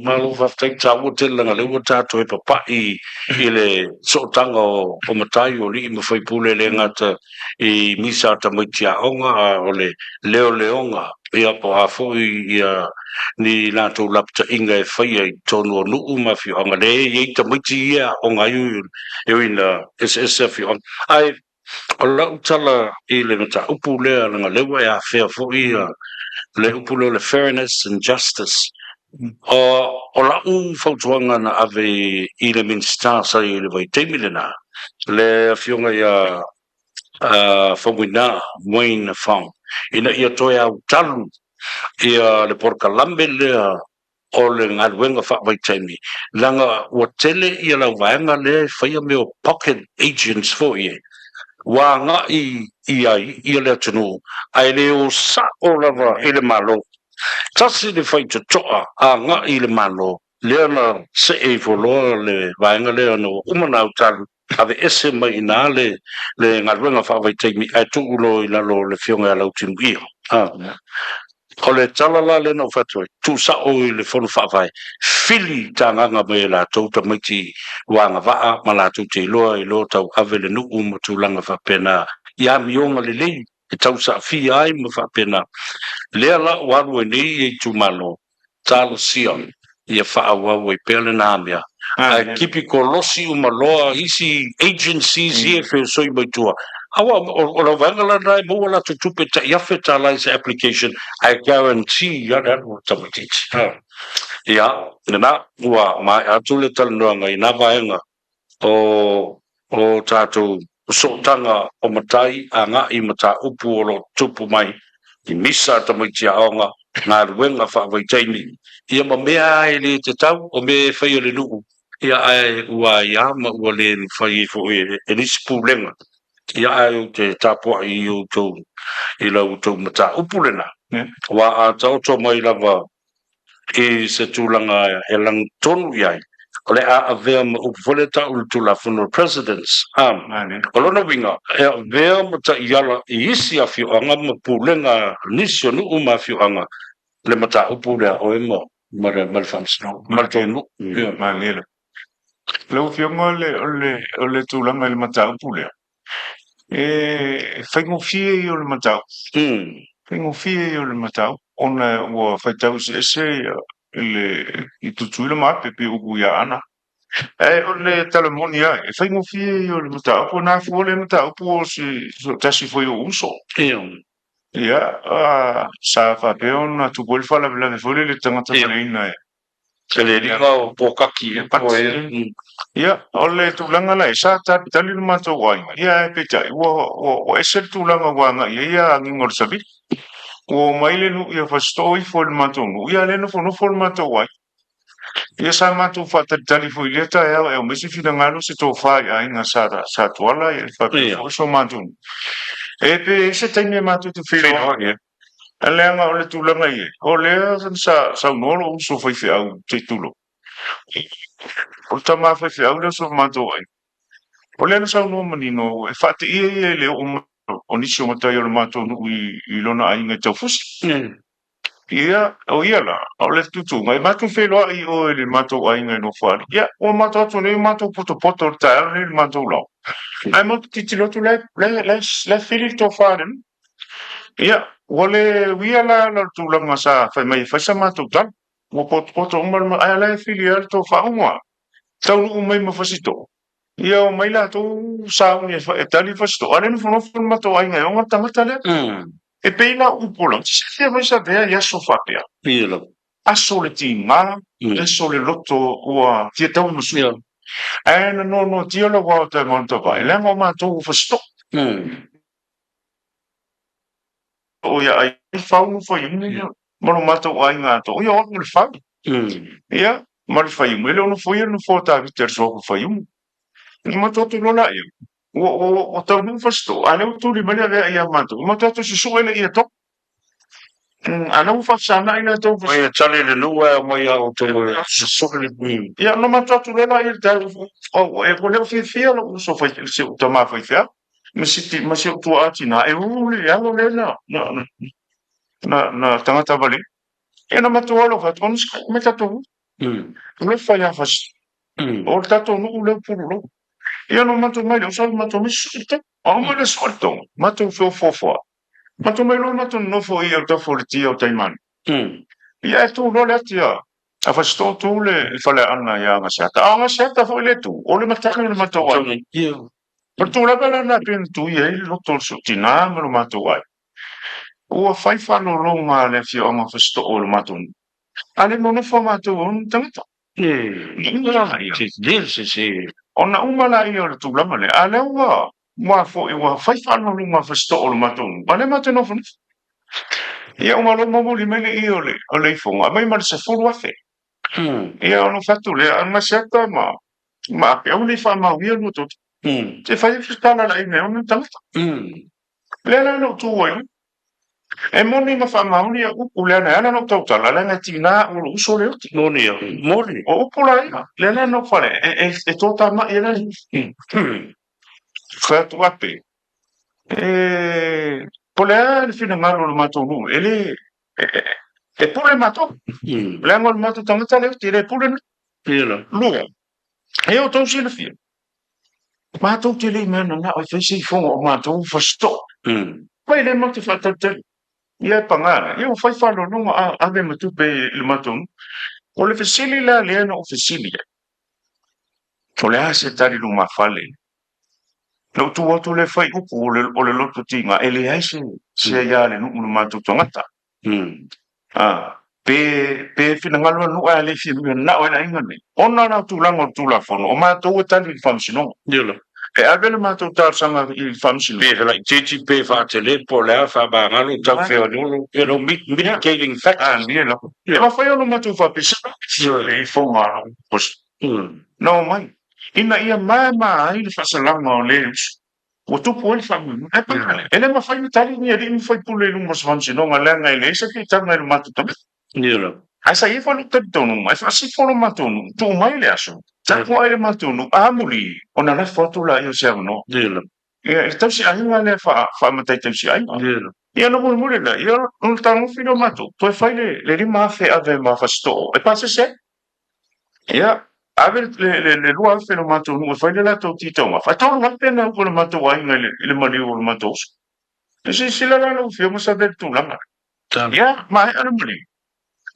Malo whaftai tāua te langa lewa tātou e papai i le sotanga o matai o li i mawhai pule le ngata i misa ta maitia onga o le leo leonga ia po a fwoi ia ni nātou lapta inga e whaia i tonu o nuu mawhi onga le i ta maiti ia onga iu e ina SSF onga ai o lau tala i le mata upu lea langa lewa e a whea fwoi le upu le fairness and justice o lau fautuanga na ave i le minsta sa i le vai teimilena le fionga ia fawina Wayne Farm ina ia toe au talu ia le porka lambe lea o le ngaluenga wha vai teimi langa ua tele ia lau vaenga le whaia meo pocket agents fo ie wa nga i ai ia le tunu ai le o sa o lava i le malo tasi le fai te toa a nga i le malo le na se e folo le vaenga le no umana utalu ave ese mai na le ngaluenga wha vai teimi ai tu ulo i lalo le fionga lau tinu ia o le talala le no fatoi tu sa o i le fono wha vai fili tanganga me la tauta maiti wanga waa ma la tu te loa i lo tau ave le nuu ma tu langa wha pena ia mionga le lei e tau sa fi ai ma wha pena lea la waru e nei e tu malo talo sion ia wha awa e pele na amia kipi ko losi umaloa isi agencies ie fe soi mai tua awa o la vangala nai mo la tu tupe ta iafe ta license application I guarantee ya that will tamatiti ya na wa ma atule tal no ngai na vaenga o tatu sotanga o matai anga i mata upu o lo tupu mai i misa tamiti aonga ngā ruenga wha vai taimi ia ma mea e le te tau o me whai o le nuu ia ai ua ia ma ua le whai fo e nisi pūlenga ia ai o te tāpua i o tau i lau tau mata upulena wa a tau tau mai lava i se tūlanga e lang tonu iai o le a avea ma upufole tau le tula funeral presidents o lona winga e avea ma ta iala i isi a fio anga ma pūlenga nisi o nuu ma fio anga le mata upulea o emo ma le whamsino ma le tonu ma lele lau fionga o le tūlanga le mata upulea whaingofie i o le matau. Whaingofie i o le matau. Ona ua whaitau se i tutu i le maa pepe ugu ia ana. O le talamoni ai, whaingofie i o le matau. Po nā fua le matau po si tasi foi o uso. Ia, sa whapeo na tupo il whala vila fole le tangata whaneina e. Se le ringa o pokaki e pati. Ia, o le tūlanga lai, sa tali le mato wainga. Ia e petai, o ese tūlanga wanga, ia ngingor sabi. O maile nu, ia fasto i fo le mato nu. Ia le nufo le mato wai. Ia sa mato whatari tali fo i leta e o mesi fina ngalo se tō whai a inga sa tuala e whapeo so mato nu. E pe ese taimi e mato te whiro. E leanga o le tūlanga i e. O lea sa unolo uso whaiwhi au te tulo. O ta ma whaiwhi au lea so mato ai. O lea na sa unolo manino e whate ia leo o nisi o matai o le mato nu i lona a inga tau fusi. Ia, o ia la, o le tutu. Ngai mato wheloa i o le mato a inga no whari. Ia, o mato atu ne mato poto le tae le mato lau. Ai mato titilotu le whiri to whari. Ia, wale wia la tūlanga sa whai mai whaisa mātou tal. Mo poto umarma ai ala e whiri ar tō whaunga. Tau nu mai ma whasito. Ia o mai la tō sa uni e tali whasito. Are ni whanofun mātou ai ngai onga tangata le. E peina upola. Tisa fia mai sa vea i aso whapea. Pila. Aso le ti ngā. Aso le loto ua tia tau masu. E na no tia la wao tai monta vai. Lenga o mātou whasito. O ia ai whaunga whai uni. Mo mato ai nga to yo mo le fa. Ia, ma le fai mo le ono foi no fota Victor so fai um. Mo to to lona ia. O tau nu fasto, ale o tuli mele ia mato. Mo to to su ele ia to. Ana u fa sana ina to. Mai tale le nua mai au te so le ia no ma to to lona ia ta o e ko le fi lo so fai se o tama fai fa. Ma si tu ati na e u le ia lo le na tangata vale. E na matualo fa tonu me tatu. Le fa ya fa. O tatu no le puru. E no matu mai o sa matu me suite. O mo le sorto. Matu fo. Matu mai lo matu no fo ia to fo ti o taiman. Ia tu lo le tia. A fa sto tu le fa le ana ya ma sa. A ma sa ta fo le tu. O le matu le matu wa. Per tu la bella na pin tu ia lo to su ti na me lo matu wa. Ua fai whanolonga le fio o ma whasto o le matun. Ale no na whamatu tangata. Ona umala i o le tūlama le. Ale ua, mua fo i ua fai whanolonga whasto o le matun. Ale mate no whanau. Ia umalo mamuli mele i o le ifonga. Mai mara se furu afe. Ia ono whatu le, ana seata ma ape au le whamau ia no tot. Te whai whiskana la i me ono tangata. Lena no tūwai. E moni ma fa mauni a upu le ana no tauta la lana tina o uso le uti moni o upu la ina le ana no fare e tota ma e la fa tu ape pole al fina ngalo lo mato nu ele e pole mato le ngol mato tanga le uti le pole lu e o to si le fi mato te le mena na o fesi fo o mato fa sto poi le mato fa tante ia pangara ia fai falo no ave matu pe le matung o le fesili la le no fesili o le ase tari lu mafale lo tu le fai upu o le lotu tinga ele aise se ia le no matu tongata pe fina ngalo no ale fi na o na ingane ona na tu lango tu la fono o matu tali function dilo e avele matu tar sanga il function pe la titi pe fa tele po le fa ba ngalo ta fe no pero mitigating factors nielo ma fai no matu fa pesa le fonga pos no mai ina ia mama ai le fasalanga o le o tu po le famu e pa ele ma fai tali ni ri fai pule lu mos fansi no ngala ngai le se ki tanga le matu tabe nielo asa ia fa lu tonu mai fa si fo lo matu tu mai le aso ta ko ai le matu no amuli ona la foto la io se no nielo ia sta si ai ngale fa matai te si ai nielo ia no mo la ia un tango fino matu tu fai le ri ma fe ave ma fa sto e pa se ia ave le lua fe no matu no fai le la to tito ma fa to na pena ko le matu ai le mali o le matu si la no fe mo sa del tu la ia ma ana mali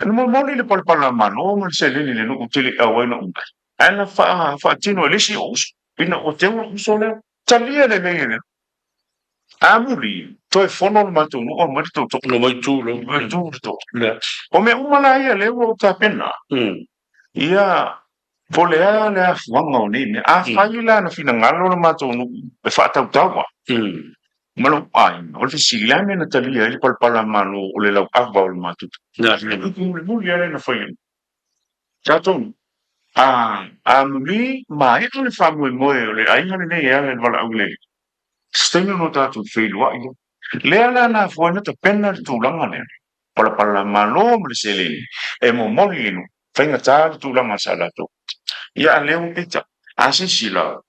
no mo le por la mano mo se le no utili a bueno ana fa tino le si os ina o te so le talia le le amuli to e fono le matu no o mari to no mai tu lo o me umala ia le o ta pena ia volea le afuanga o nei a fai la na fina ngalo le matou no e whaatautaua malo ai o le silame na talia i palpala mano o le lau ava o le matou le muli ale na fai tatou a muli ma e le whamue moe o le ainga le nei ale wala au le stenga no tatou whailua i le ala na fuana ta pena le tūlanga ne palpala mano le sele e mo moli no whainga tā le tūlanga sa latou ia leo pita asisila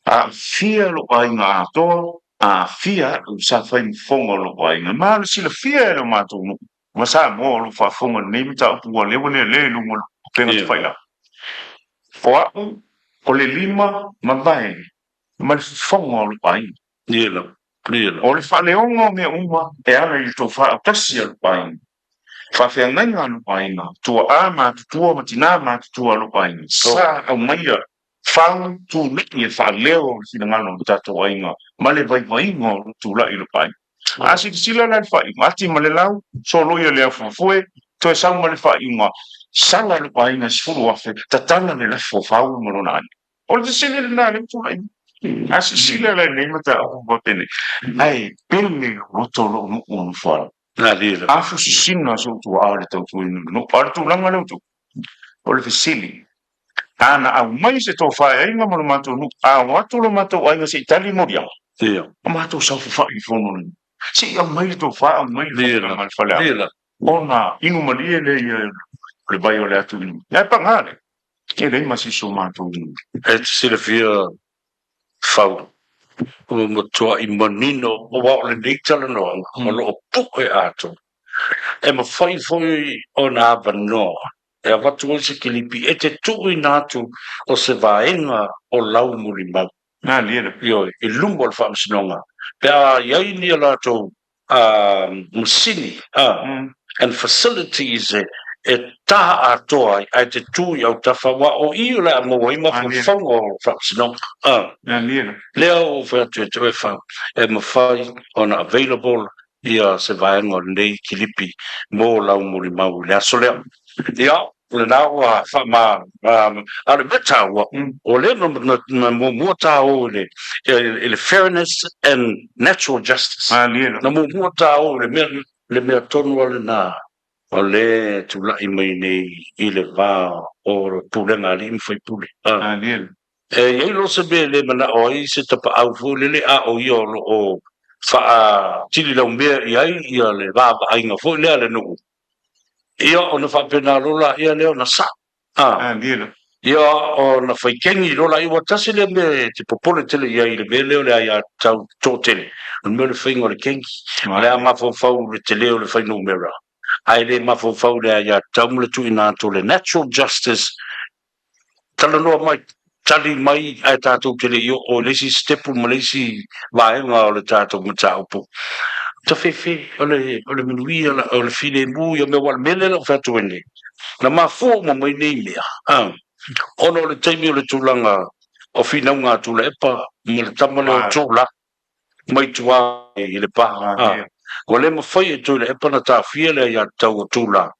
a fia lo ainga to a fia sa fai fonga lo ainga ma sila fia lo matu no masa mo lo fa fonga nei mita pu le le lo mo penga fai la fo o le lima ma vai ma fonga lo ainga nielo o le fa leonga me uma e ala i to fa tasi lo ainga fa fe nganga no paina tu ama tu ma tina ma tu lo paina sa au mai fa tu ni fa leo si ngano ta to ainga ma le vai ngo tu la i lo paina asi sila la fa mati ma le lau so lo ia le fa foi to sa ma le fa inga sa la lo paina si fu wa fe ta tana le fo fa u mo na o le sila na le tu asi sila la ne mata o ba pene ai pele o to lo no un fa na lila afu sisina so tu ale tau tu no par tu langa le tu o le fisili ana au mai se to fa ai nga mo mato no a watu lo mato ai se itali mo dia ia mato sa fa i fono si au mai to fa au mai lila mal fa la lila ona inu malie le bai o le atu ya pa ngale e le masi so mato e se le fia fau o mo toa I manino o wa le dictala no o lo pu e ato e ma fai foi o na vano e watu o se kilipi e te tui natu o se vaenga o lau muri mau na liera io il lumbo al fam sinonga pe a iai ni ala to musini and facilities e taha atoa ai te tui au tafawa o iu la mo i ma fongo fam sinonga na liera leo o fa tu e fa e ma fai on available ia se vaenga o nei kilipi mo lau muri mau le asole ia le nawa fa ma ale beta o le no mo ta o le fairness and natural justice na mo ta o le me tonu le na o le tu la I mai nei I le va o pulenga li mi foi pule e lo se be le mana o I se tapa au fu le a o io o fa tili la umbe ia le va ai nga fo le no ia ona fa pena lola ia leo na sa ia ona fai kengi lola I wa tasi le me te popole tele ia I le me leo le ia tau to tele me le fai ngore kengi le ma fo fau le tele o le fai numera ai le ma fo fau le ia tau le tu ina to le natural justice tala no mai tali mai ai tatou tele io o le si stepu ma le si vaenga o le tatou mataupu ta fefe o le minuia o le file mu ia me wal mele o fatu ene na mafu mo mai nei mea ono le taimi o le tulanga o fina unga tula epa mo le tamale o tula mai tua I le pa ko le mo foi e tula epa na ta fiele ia tau o tula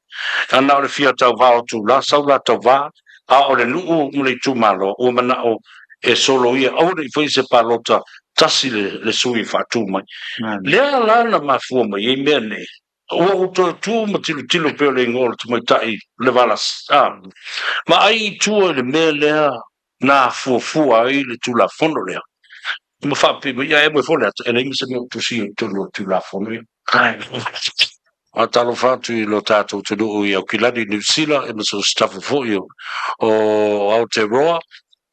ana o le fia tau va o tula saula tau va a o le nuu mo le tumalo o mana o e solo ia o le foi se palota tasi le sui fatu mai le ala na mafu mai e me ne o tu mo tilo pe le ngol tu mai tai le valas ma ai tu le me le na fu ai le tu la fondo le mo fa pe ia e mo fo le e le se mo tu si tu la fondo a talo fatu I lo tatou te nuu I au kilani New Zealand e maso stafu fo io o Aotearoa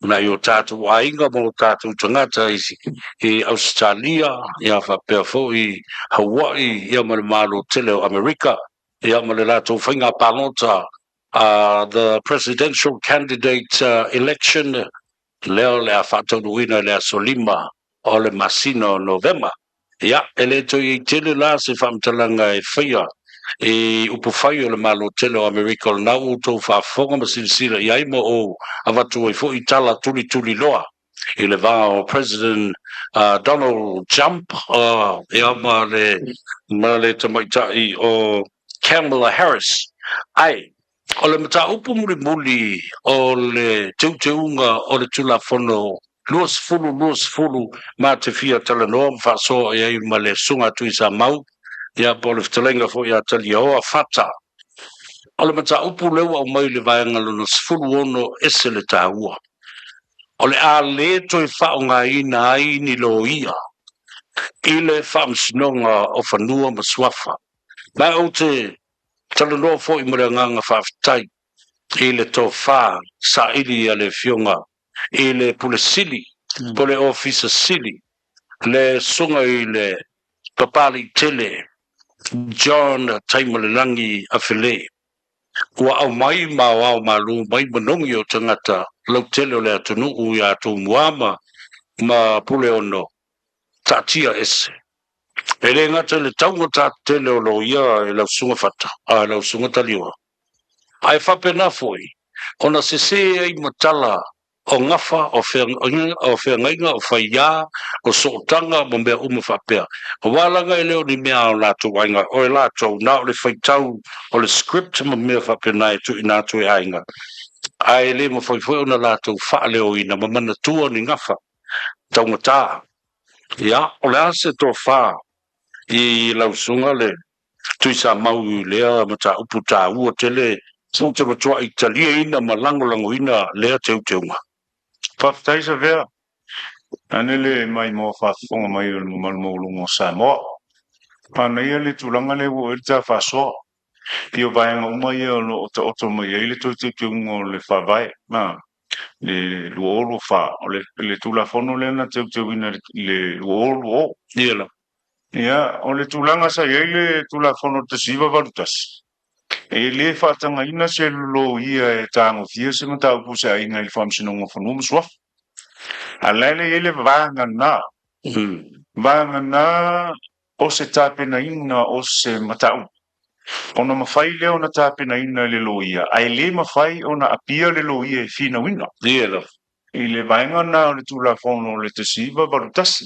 na I o tatou ainga mo tatou tangata I Australia ia whapea fo I Hawaii ia ma le malo tele o Amerika ia ma le latou whainga palota the presidential candidate election leo le a whataunuina le a solima o le masino November ia ele to I tele la se whamtalanga e whaia e upo whai o le malo tele o Amerika o nau o tau whafonga ma sirisira I aimo o avatu e fo I tala tuli loa I le vā o President Donald Trump ia ma le tamaitai o Kamala Harris ai o le mata upo muli o le teunga o le tula fono luas fulu ma te fia tala noa mfaso ia ma le sunga tui sa mau ia po le ftalenga fo ia tali o a fata o le mata upu lewa o mai le vaenga lona sfulu ono ese le tāua o le a le toi whaonga ina ai ni lo ia I le whamsinonga o whanua ma swafa mai o te tala noa fo I mure nganga whaftai I le tō wha sa ili a le fionga I le pule sili po le ofisa sili le sunga I le papali tele John Taimalelangi a Fele ua au mai ma au malu mai manongi o tangata lau tele o le atunu u ia tu muama ma pule ono tatia ese e le ngata le taunga ta tele o lo ia e lau sunga fata a lau sunga taliwa ai whapena foi ona se ai matala o ngafa o whea ngainga o whaia o sootanga mo mea whapea o walanga leo ni mea o lātou ainga o lātou na o le whaitau o le script mo mea whapena e tu I nātou e ainga ai le mo whaifoi o na lātou wha leo ina ma mana tua ni ngafa taunga tā ia o le ase tō wha I lausunga le tuisa mau lea mata uputa ua tele so te matua italia ina malango ina lea teunga Whaftai sa vea. Anele mai mo whafonga mai o malmolungo Samoa. Pana ia le tulanga le wo ta faso. Pio vaenga umai o no oto mai le to te kiungo le whawai. Ma le luolo fa o le tulafono le na te wina le luolo o. Iela. Ia, o le tulanga sa le tulafono te siva valutas. E le whatanga ina se lo ia e tango fia se mata upu se aina il whamsinonga whanuma swaf. A lele ele vanga na. Vanga na o se tapena ina o se matau. Ona mawhai leo na tapena ina le lo ia. Ai le mawhai ona apia le lo ia e fina wina. Iela. I le vanga na o le tulafono le te siva valutasi.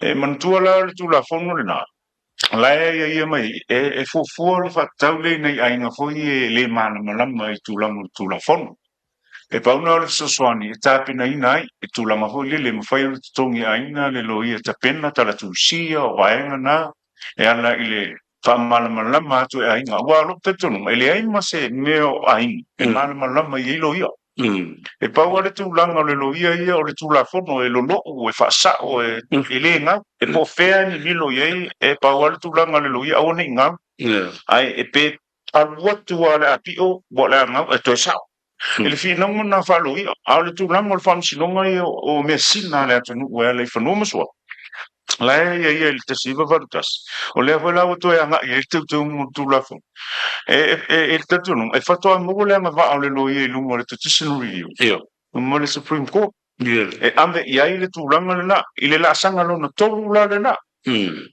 E mantua la le tulafono le na. Lai ia mai e fofua le fatau le nei ainga foi e le mana malama i tulafono. E pauna le sosoani e tapena ina ai e tulanga foi le mawhai o le tongi aina le lo ia tapena tala tusia o vaenga na e ana i le whamalama atu e ainga. Ua lo petonu e le aima se meo ainga e malama i lo ia. E pau le tūlanga le loia ia o le tulafono e lolo e whaasao e le ngau. E po whea ni milo iei e pau le tūlanga le loia au ne ngau. Ai e pe aluatu a le apio bo le ngau e toi sao. E le whinonga na whaloia. Au le tūlanga le whamsinonga ia o mea sina le atanu ua le whanoma soa. Lai ia le te siva varutas. O le awela o toi anga i e teu mo tulafono. E tatunu e fatoa mo le nga va le loia i lungo le petition review mo le Supreme Court e ame i ai le tulanga le na i le la sanga lo na tolu la le na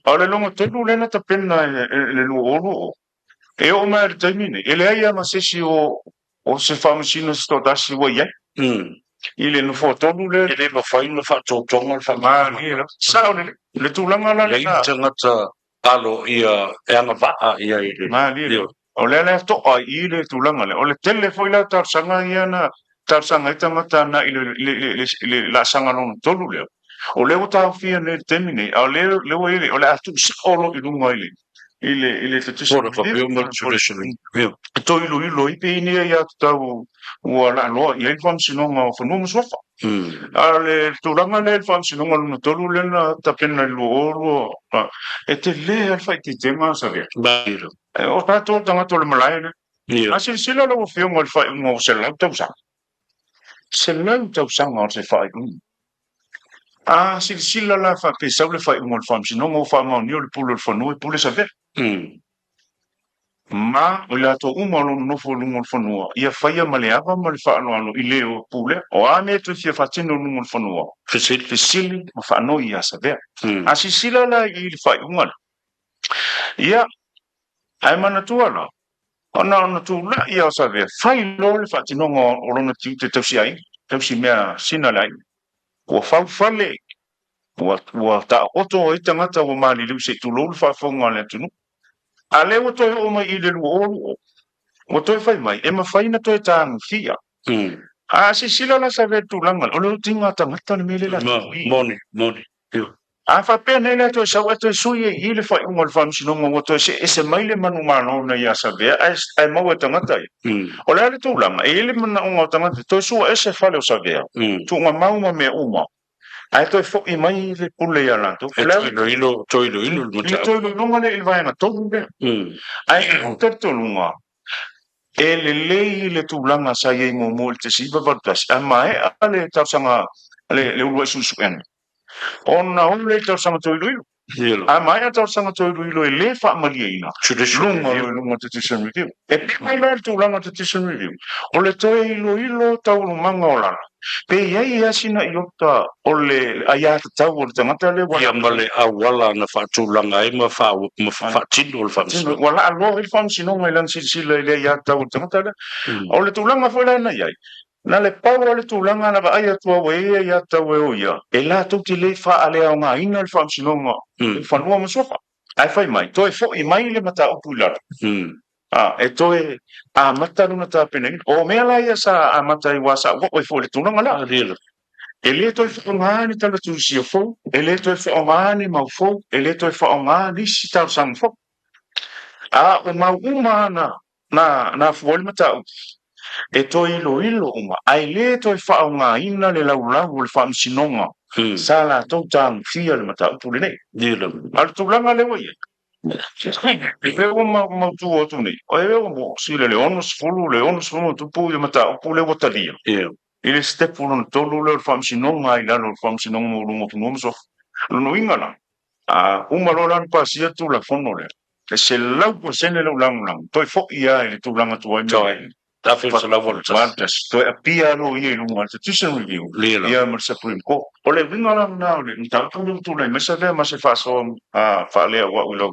o le longa tolu le na ta pena le luolo e o mai termine e le ai ama sesi o se famasina sto dasi wa ia i le no fotolu le e ma fai na fa tonga le fa ma sa le tulanga la le na tangata alo ia e anga va ia i ma o le to ai le tulanga le o le tele foi la tar sanga ia na tar sanga tangata na i le la sanga no tolu le o le ta fia ne termine o le o le atu solo i lunga ile te tisi for the tradition to ilo i pe ni ia tau o la lo i le fam sinonga fo no sofa ale tulanga le fam sinonga no tolu le na tapena lo e te le al fai ti tema sa via o tato tanga to le malai le a sila lo fio mo fai mo se la tau sa o se fai a sila la fa pe sa le fai mo fam sinonga o fa mo ni o le pulo le fo no pulo sa via ma o le ato uma lo no fo lungo fonua ia faia maleava ma le fa no i le o pule o ame tu fia fatino lungo fonua fisili ma fa no ia sa vea a sila la i le fa uma ia ai mana tuala ona tu la ia sa vea fai lo le fatino o lo na tiu te tausi ai tausi mea sina lai o fa fale o ta oto i tangata o mali lu se tu lo fa fonga le tunu ale o toi o mai i le luo o toi fai mai e mawhai na toi tāng fia a si sila la sa ve tūlanga o leo tinga tangata ni mele la moni a whapea nei la toi sau e toi sui e i le whai unga le whamsinonga o toi se ese mai le manu mano na ia sa vea ai mau e tangata o lea le tūlanga e le mana unga o tangata toi sua ese whale o sa vea tūnga mauma me uma ai toi fo i mai le pule ia la tu toi ilo lunga le vai na tolu be ai o te tolunga e le tūlanga sa iei mo te siva vartas a mai ale tausanga le ulua susu en ona o le tausanga toi ilo a mai a tausanga toi ilo e le wha maliina lunga petition review e mai la tūlanga petition review o le toi ilo taulumanga o lana pe iai asina i ota o le aia tau o le tangata le ia male awala na whaatulanga e ma whaatino le whamsinonga wala alo i whamsinonga i lan sila i le aia tau o le tangata le o le tūlanga fo lana iai na le pau o le tūlanga na wa aia tua wa ia tau e o ia e la tuti le wha ale au ngā ina le whamsinonga i whanua masofa ai whai mai toi fo i mai le mata upu i lara e toe a mata luna tāpena o mea la ia sa a mata i wasa o fo le tūlanga la e le toi whaongani tala tūsia fo e le toi whaongani mau fo e le toi whaongani si tau sang fo o mauma na fuoli matau e toi ilo uma ai le toi fa'aogāina le laulau o le fa'amisinonga sa latou tagufia le mataupu lenei a le tulaga le ua ia pe ua mautu atu nei o e ua mo si le ono sefulu tupu i le mataupu le ua talia i le stepu lona tolu le o le fa'amisinonga ai lalo o le fa'amisinonga mo luga punua ma sofa lonoiga la uma lo lana pasia tulafono le e se lau pasene lau lagolago toe fo'i ia i le tulaga tuai toe apia alo ia i luga le petition review ia ma le Supreme Court o le uiga lana o le mataupu le utulai mesa lea ma se fa'asoa fa'alea ua'u i lau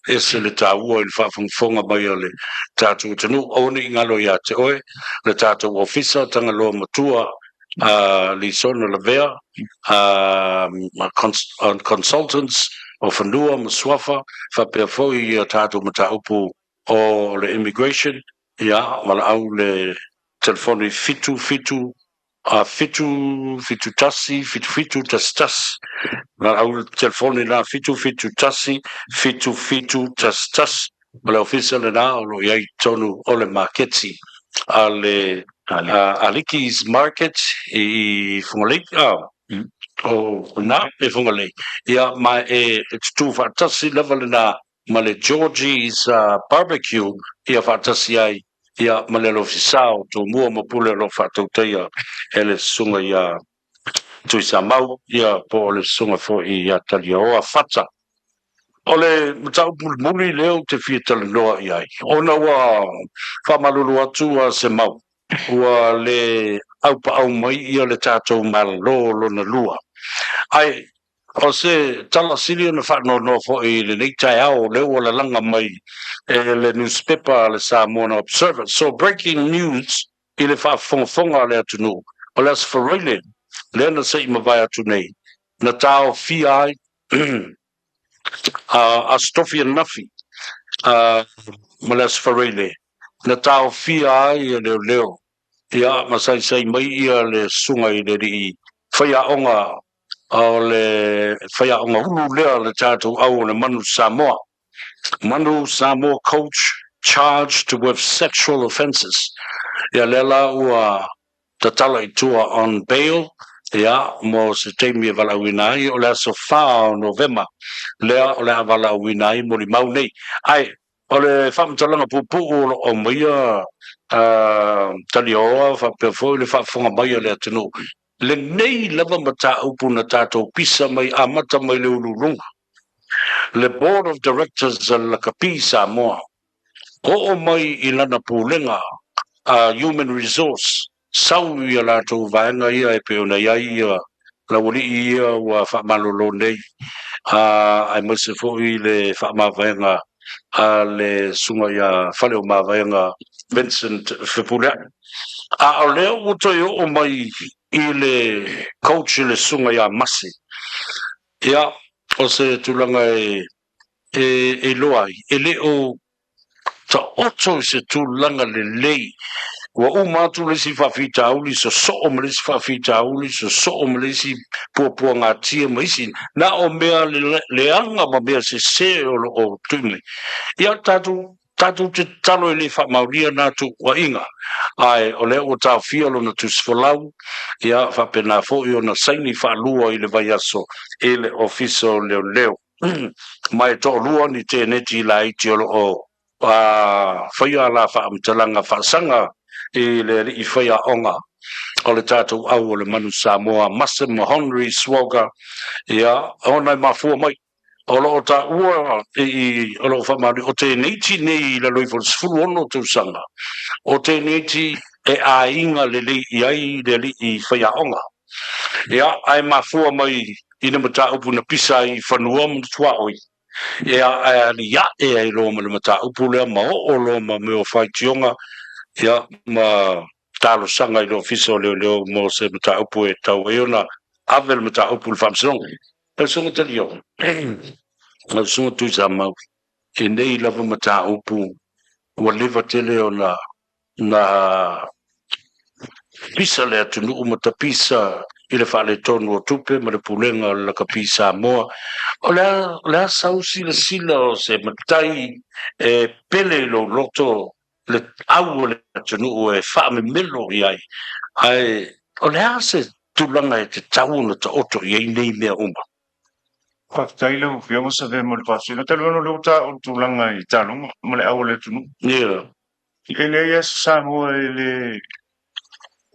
ese le tāua i le whaafonga mai o le tātou tanu o ni ngalo ia te oe le tātou ofisa tanga loa matua li sono la vea consultants o whanua maswafa whapea foi i a tātou mataupu o le immigration ia wala au le telefoni fitu tasi tas na au telefoni na fitu tasi tas wala official na o lo ia tonu o le marketi ale Aliki's market i Fungolei o na e Fungolei ia ma e tu fatasi level na male Georgie's barbecue ia fatasi ai ia malelo fisao to mua mapule lo fatou teia ele sunga ia tu sa mau ia po le sunga fo ia talia o fata ole mtau muli leo te fieta loa ia ona wa fa malulu atu se mau wa le au mai ia le tatou mal lo na lua ai o se tala sili na fa no fo i le nei tai au le o la langa mai le newspaper le Samoan Observer so breaking news i le fa fonga le atunu o le sfarele le na sei ma vai atu nei na tau fi ai a stofi nafi ma le sfarele na tau fi ai leo ia masai mai ia le sunga i le ri faya onga o le faya onga hulu lea le tātou au le Manu Samoa coach charged with sexual offences ia lela ua tatala i tua on bail ia mo se teimi e valauinai o le aso wha o November lea o le a valauinai mo li mau nei ai o le whamtalanga pupu o maia tali oa whapewhoi le whafonga mai o le atinu le nei lava mata upu na tātou pisa mai amata mai le ulurunga le board of directors la kapi Samoa o mai i lana pūlenga human resource sau ia lātou vaenga ia e peona iai ia la wali ia wa whamalolo nei ai mese fōi le whamavaenga le sunga ia whale o mavaenga Vincent Fepulea o leo utoi o mai i le coach le sunga ia masi ia o se tulanga e loai e leo ta oto se tulanga le lei wa umatu le si fafita uli so me le si fafita uli so me le si po ngati mai sin na o mea le anga ma mea se o tumi ia tatu te talo le fa mauria na tu wa inga ai o le o ta fia lo na tu sfolau ia fa pena fo io na saini fa lua i le vai aso e le ofiso leo mai to lua ni te neti la i ti o fa ia la fa amtalanga fa sanga e le i fa onga o le tātou au o le Manu Samoa Massimo Henry Swoga ia ona mafua mai o lo ta ua o lo famari o te neiti nei la loi for sfulu ono tu sanga o te neiti e a inga le li iai le li i whaiaonga ia ai mafua mai ina mata upu na pisa i whanua mtua oi ia ai li ia e ai lo ma le mata upu lea ma o lo ma meo whai tionga ia ma talo sanga i lo fiso leo mo se mata upu e tau e ona avel mata upu le whamsonga e songa tali o ma songa tu sa mau e nei lava mata upu ua leva tele o na pisa le atu nuu ma tapisa i le whaale tonu o tupe ma le pulenga la kapisa moa o lea sau sila o se matai pele lo loto le au le atu nuu e wha me melo i ai o lea se tulanga e te tau na ta oto i ei nei mea uma Whakataile o whionga sa ve mo le whasina. Te luano leo ta o tūlanga i tālonga, mo le au le tunu. yeah E le ia sa moa e le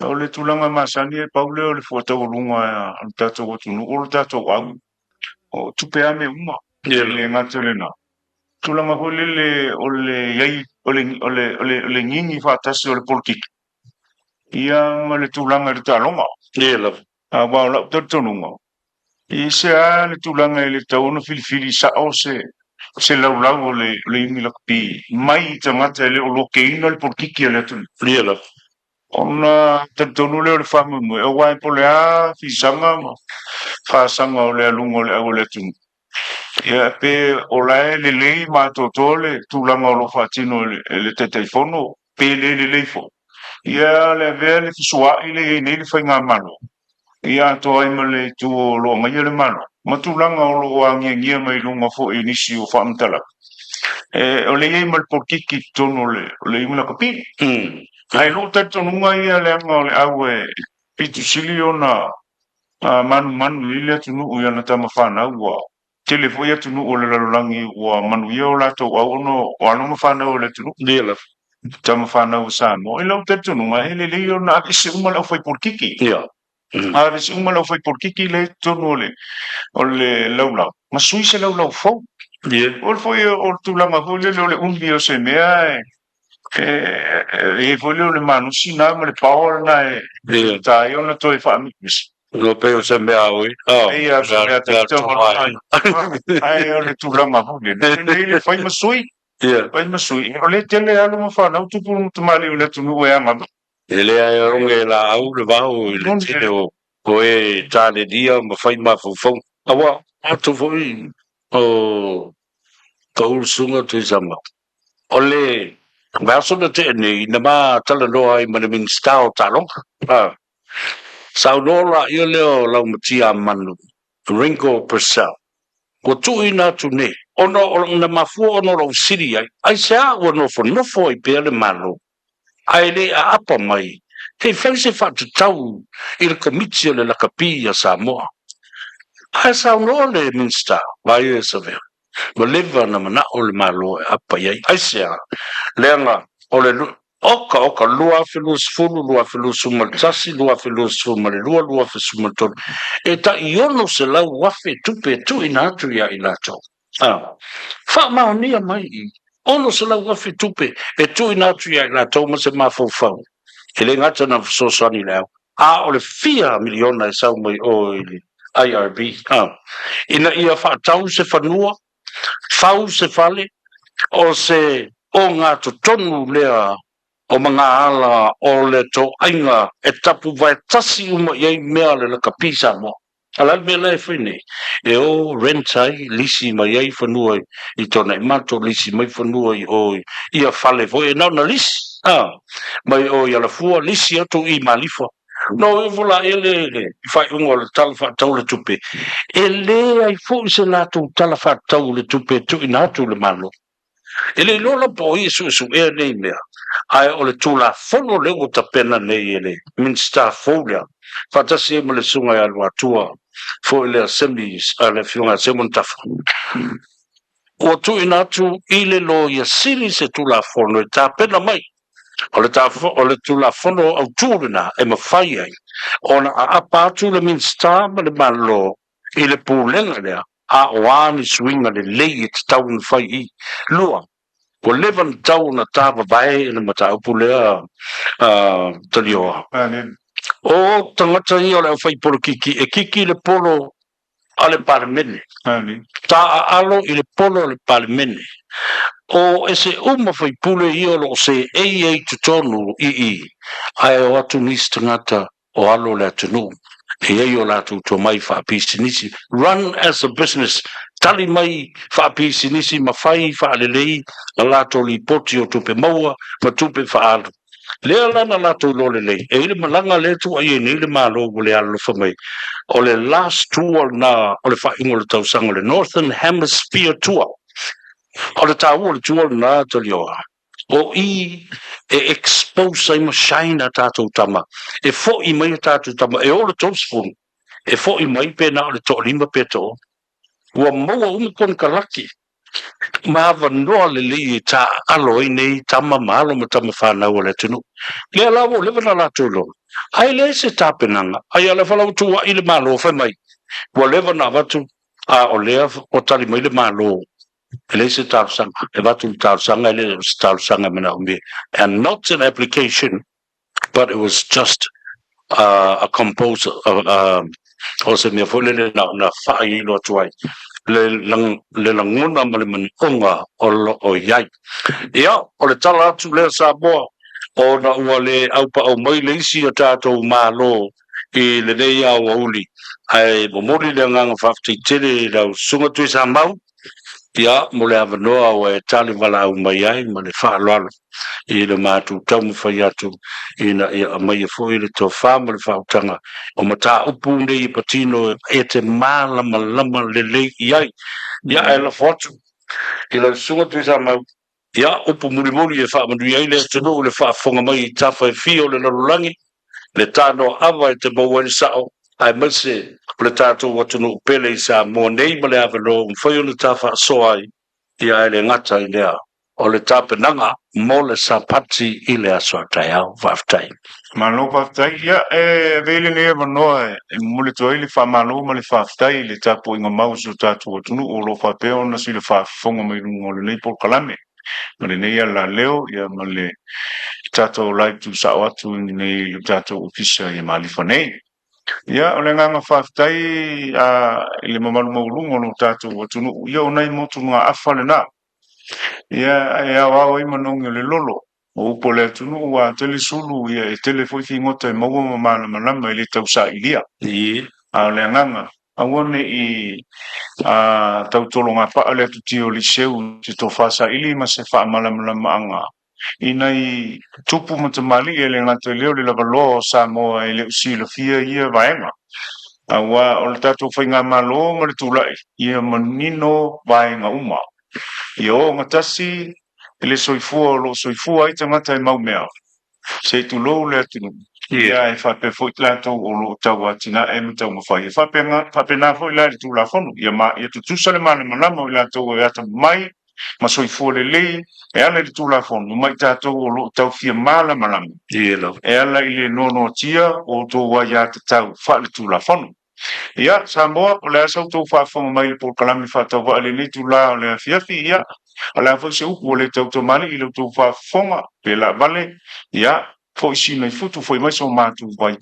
o le tūlanga masani e paule o le fuatau lunga o tātou o tunu. O le tātou au. O tupe ame uma. Yeah. Le ngata le na. Tūlanga ho le o le iai o le ngingi whatasi o le polkiki. Ia ma le tūlanga i tālonga. yeah love A wao lau tātununga. I se a le tūlanga i le tauna filifili sa o se laulau o le ingi lakpi. Mai ta mata le o loke ina le polkiki le tunu. yeah love Ona tātonu le o le whamu mo. E wai po le a fisanga ma. Whasanga o le alunga o le au le tunu. Ia pe o lae le lei mātoto le tūlanga o lo whatino le te teifono. Pe le leifo. Ia le vea le fisua i le nei le whainga mano. Ia to ai male tu lo ngai le mano matulanga o lo angia mai lunga fo inisi o famtala o le ai mal porkiki tono le imla kapi ai lo tato nunga ia le anga le awe pitu silio na manu ile tunu o yana tama fana wa telefo ia tunu o le langi wa manu ia o lato wa ono o ano mafana o le tunu yeah tama fana o samo e lo tato nunga ele le yo na ise umala foi porkiki yeah a ves uma lo foi porkiki le tono o le laulau ma sui se laulau fo yeah o foi o tulanga fo le umbi o se mea e foi le manu sina ma le power na yeah ta io na toi fa mi no peo se me aui e a se mea te ai o le tulanga fo le foi ma sui yeah foi ma sui o le tele alo ma fa na tu pu tu mali o le tu no e anga ele ai ronge la au le vau le tine o e tane dia ma fai ma fo awa atu foi o kaul sunga tu sama ole vaso de te ni na ma tala no ai ma le min style talong saunola io leo la mutia manu ringo persel ko tu ina tu ne ono na mafu ono lo siri ai sa ono fo no fo i pele malo ai le a apa mai te fense fa tu tau il comizio le la capia sa mo ai saunola minsta vai e save mo leva na mana o le malo apa ai sa lenga o le oka lua filus fulu lua filus mal tasi lua filus mal lua filus mal ton e ta iono se la wafe tupe tu inatu ya inato fa ma ni mai ono se la wafe tupe e tu inatu ya inato ma se ma fo ele ngata na so sani la o le fia miliona e sa mai o IRB ina ia fa tau se fanua fau se fale o se o ngā tonu lea o mga ala o le to ainga e tapu vai tasi uma iei mea le laka pisa mo. Alal me lai whine, e o rentai lisi mai iei whanua i tona i mato lisi mai whanua i o ia whale voi e nauna lisi. Mai o i alafua lisi atu i malifa. No e vola ele i whai ungo le talafa tau le tupe. E le ai fu se latu talafa tau le tupe tu inatu le malo. Ele lola po i su e nei mea. Ai o le tula fono le o tapena nei ele. Minsta folia. Fatasi e mo le sunga e alua tua. Fo ele asemblis a le fiunga se montafa. O tu inatu i le lo ia siri se tula fono e tapena mai. O le tula fono au tūrina e mawhai ai. O na a apatu le minsta ma le malo i le pūlenga lea. A oani swinga le lei e te tau na whai i. Lua. Ko levan tau na tava vai e na mata upulea tali oa. O tangata i o le whai polo kiki. E kiki le polo a le paramene. Ta alo i le polo a le paramene. O ese uma whai pule i o lo se ei tutonu i. Ai o atu nisi tangata o alo le atunu. E ei o latu to mai whaapisi nisi. Run as a business. Tali mai whaapisi nisi ma whai whaalelei a lato li poti o tupe maua ma tupe whaalu. le lana la to lo le e le malanga le tu ai ni le malo le alo fa mai o le last tour na o le fa ingol tau sang le Northern Hemisphere tour o le tau le tour na to le o e expose ai machine tatou tama e fo I mai tatou tama e o le tosfun e fo I mai pe na o le to lima pe to ua maua kon kalaki ma vandoa le li ta alo nei tama malo ma tama whanau le tunu le la wo le vana la tulo ai le se tapenanga ai ala fala tu I le malo fa mai wo le vana vatu a o le o tali mai le malo le se tal sanga e vatu tal sanga le tal sanga mena umbi and not an application but it was just a composer o se me fole le na fa I lo tuai le langona ma le manikonga o iai ia o le tala atu le sa boa o na ua le aupa au mai le isi o tātou mālo I le nei au auli ai momori le nganga whaftitere lau sunga tui sa mau ia mo le avanoa o e tali wala au mai ai ma le whaaloalo I le mātu taumu whai atu I na ia mai e fo I le tō whāma le whautanga o mata upu nei I patino e te mālama lama le lei iai ia e la fotu I la sunga tui sa mau ia upu muri muri e whaamanui ai le tano le whaafonga mai I tafa e fio le lalulangi le tano awa e te maua ni sao ai mase le tātou watunu pele I sa mo nei ma le avano mwhaio le tafa so ai ia e le ngata I lea o le tapenanga mo le sapati I le aso tai au waftai Malo whaftai ia e vele ne manoa e mule toi le wha malo ma le whaftai le tapo inga mausu tātou atunu o lo whapeo na si le whafonga mai rungo le nei por kalame ma le nei ala leo ia ma le tātou lai tu sao atu nei le tātou ofisa I malifa nei ia o le nganga whaftai le mamalu maulungo lo tātou atunu ia o nei motu nga afa le na ia e awa I manonga le lolo o upo le tunu wa tele sulu ia e tele foi ngota e maua mamana manama I le tausa ilia I a le nganga a wone I tautolonga pa le tutio liceu te to fasa ili ma se fa malama anga inai tupu matamali e le ngata leo le lavalo sa mo e le usi le fia ia vaenga a wa o le tatu foi nga malo ma le tulai ia manino vaenga uma Yo ngatasi ele soifua lo soifua ai tangata mau mea se tu lo le tunu ia e fa pe foi tlato o lo tawa tina e mta mo fa fa pe na foi la tu la fonu ia ma ia tu sale mana mana mo la to ia ta mai ma soifua le e ala tu la fonu mai tato o lo tau fia mala mana ia lo e ala ile no tia o to wa ia tau fa tu la fonu ia Samoa o le asa tau whaafonga mai po kalami whātawa ale ni tu la o le fiafi ia ala fo se upo le tau to mali I le tau whaafonga pe la vale ia fo isi nei futu fo I mai so mātu vai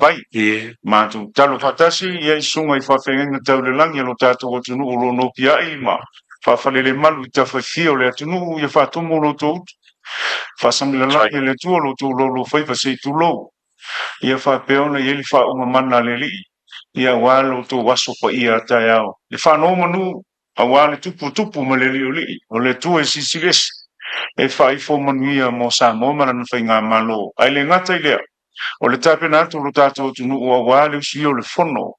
mātu talo whatasi ia I sunga I whawhenga tau le langi alo tātou o tunu o lo no pia I ma whawhale le malu I tawhawhia o le atunu ia whātumu lo tau whasamila langi le tua lo tau lo whaipa se tu lo ia whapeona ia li whaunga mana le li ia walo to waso pa ia tayao le fa no manu awale tupu ma le li o le tu e sisiles e fa I fo manuia mo sa mo mana no fainga malo ai le ngata ile o le tape na to tato tu no wale si o le fono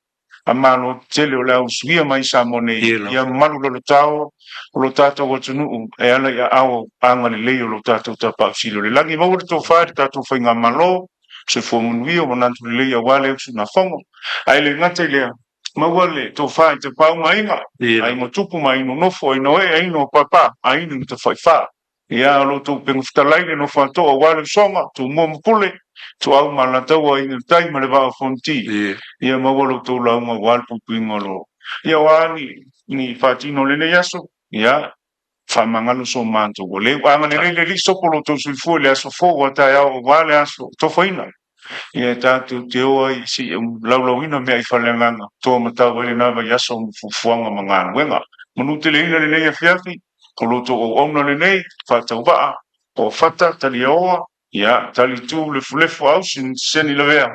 a malo tele o la usia mai sa mo ne ia malu lo tao lo tato o tu no e ala ia au anga le lo tato ta pa si le langi mo to fa tato fainga malo se fo manuia mo nantu le ia wale na fongo ai le ngata ile ma wale to fa te pau mai ma ai mo tupu mai no fo I no e ai no papa ai no te fa ia lo to pe nguftalai no fa to wale songa to mo pule to au mala to ai no tai ma le va fonti ia ma wale to la ma wal pu ngolo ia wani ni fatino le yaso ia fa mangalo so manto le wa ngane le so polo to su fu le aso fo wa ta ia wale aso to faina ia tatu te oa I si laulauina mea I whalenganga tō matau ele nawa yaso mfufuanga mga wenga manute le ina le nei a fiafi ko loto o ona le nei whatau waa o whata tali oa ia tali tū le fulefu au sin seni la vea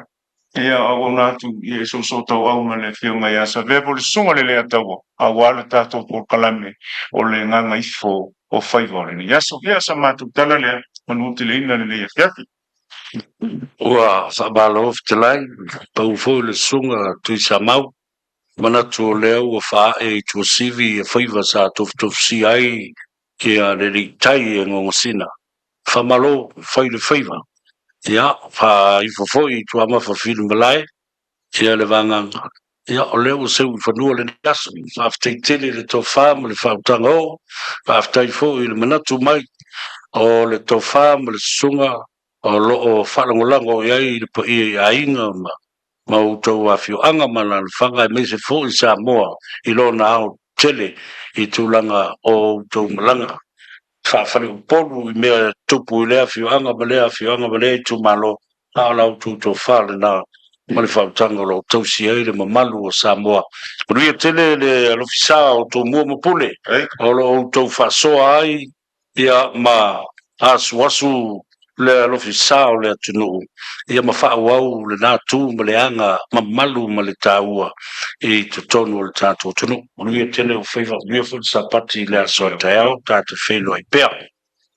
ia o natu ia so tau au ma le whiunga ia sa vea po le sunga le lea tau a wale tato por kalame o le nganga ifo o whaivore ni yaso ia sa matu tala lea manute le ina le nei a fiafi ua whaamalo fitalai pau foi le sunga tui sa mau mana tu lea ua wha e tu sivi e whaiva sa tof si ai ki a le ritai e ngongosina whamalo whai le whaiva ia wha i whafoi tu ama whawhiru malai ia le vanganga ia o leo seu i whanua le nasu whafteitele le tō whāma le whautanga o whaftai foi le manatu mai o le tō whāma le sunga o lo o whalangolango iai le po i ainga ma utou a fioaga mana le faga e maise foʻi sa moa i lona ao tele i tulaga o outou malaga faafaleupolu i mea tupu i lea fioaga ma lea fioaga ma lea i tumālo a o lautou tofā lenā ma le fautaga o loo tausi ai le mamalu o samoa o ia tele le alofisā o tomua ma pule o lo outou faasoa ai ia ma asuasu le alofisā o le atunuu ia ma faauau lenā tu ma le aga mamalu ma le tāua i totonu o le tatou atunuu o ia tele o faivaaulia foi le sapati i le aso taeao tatou feiloai pea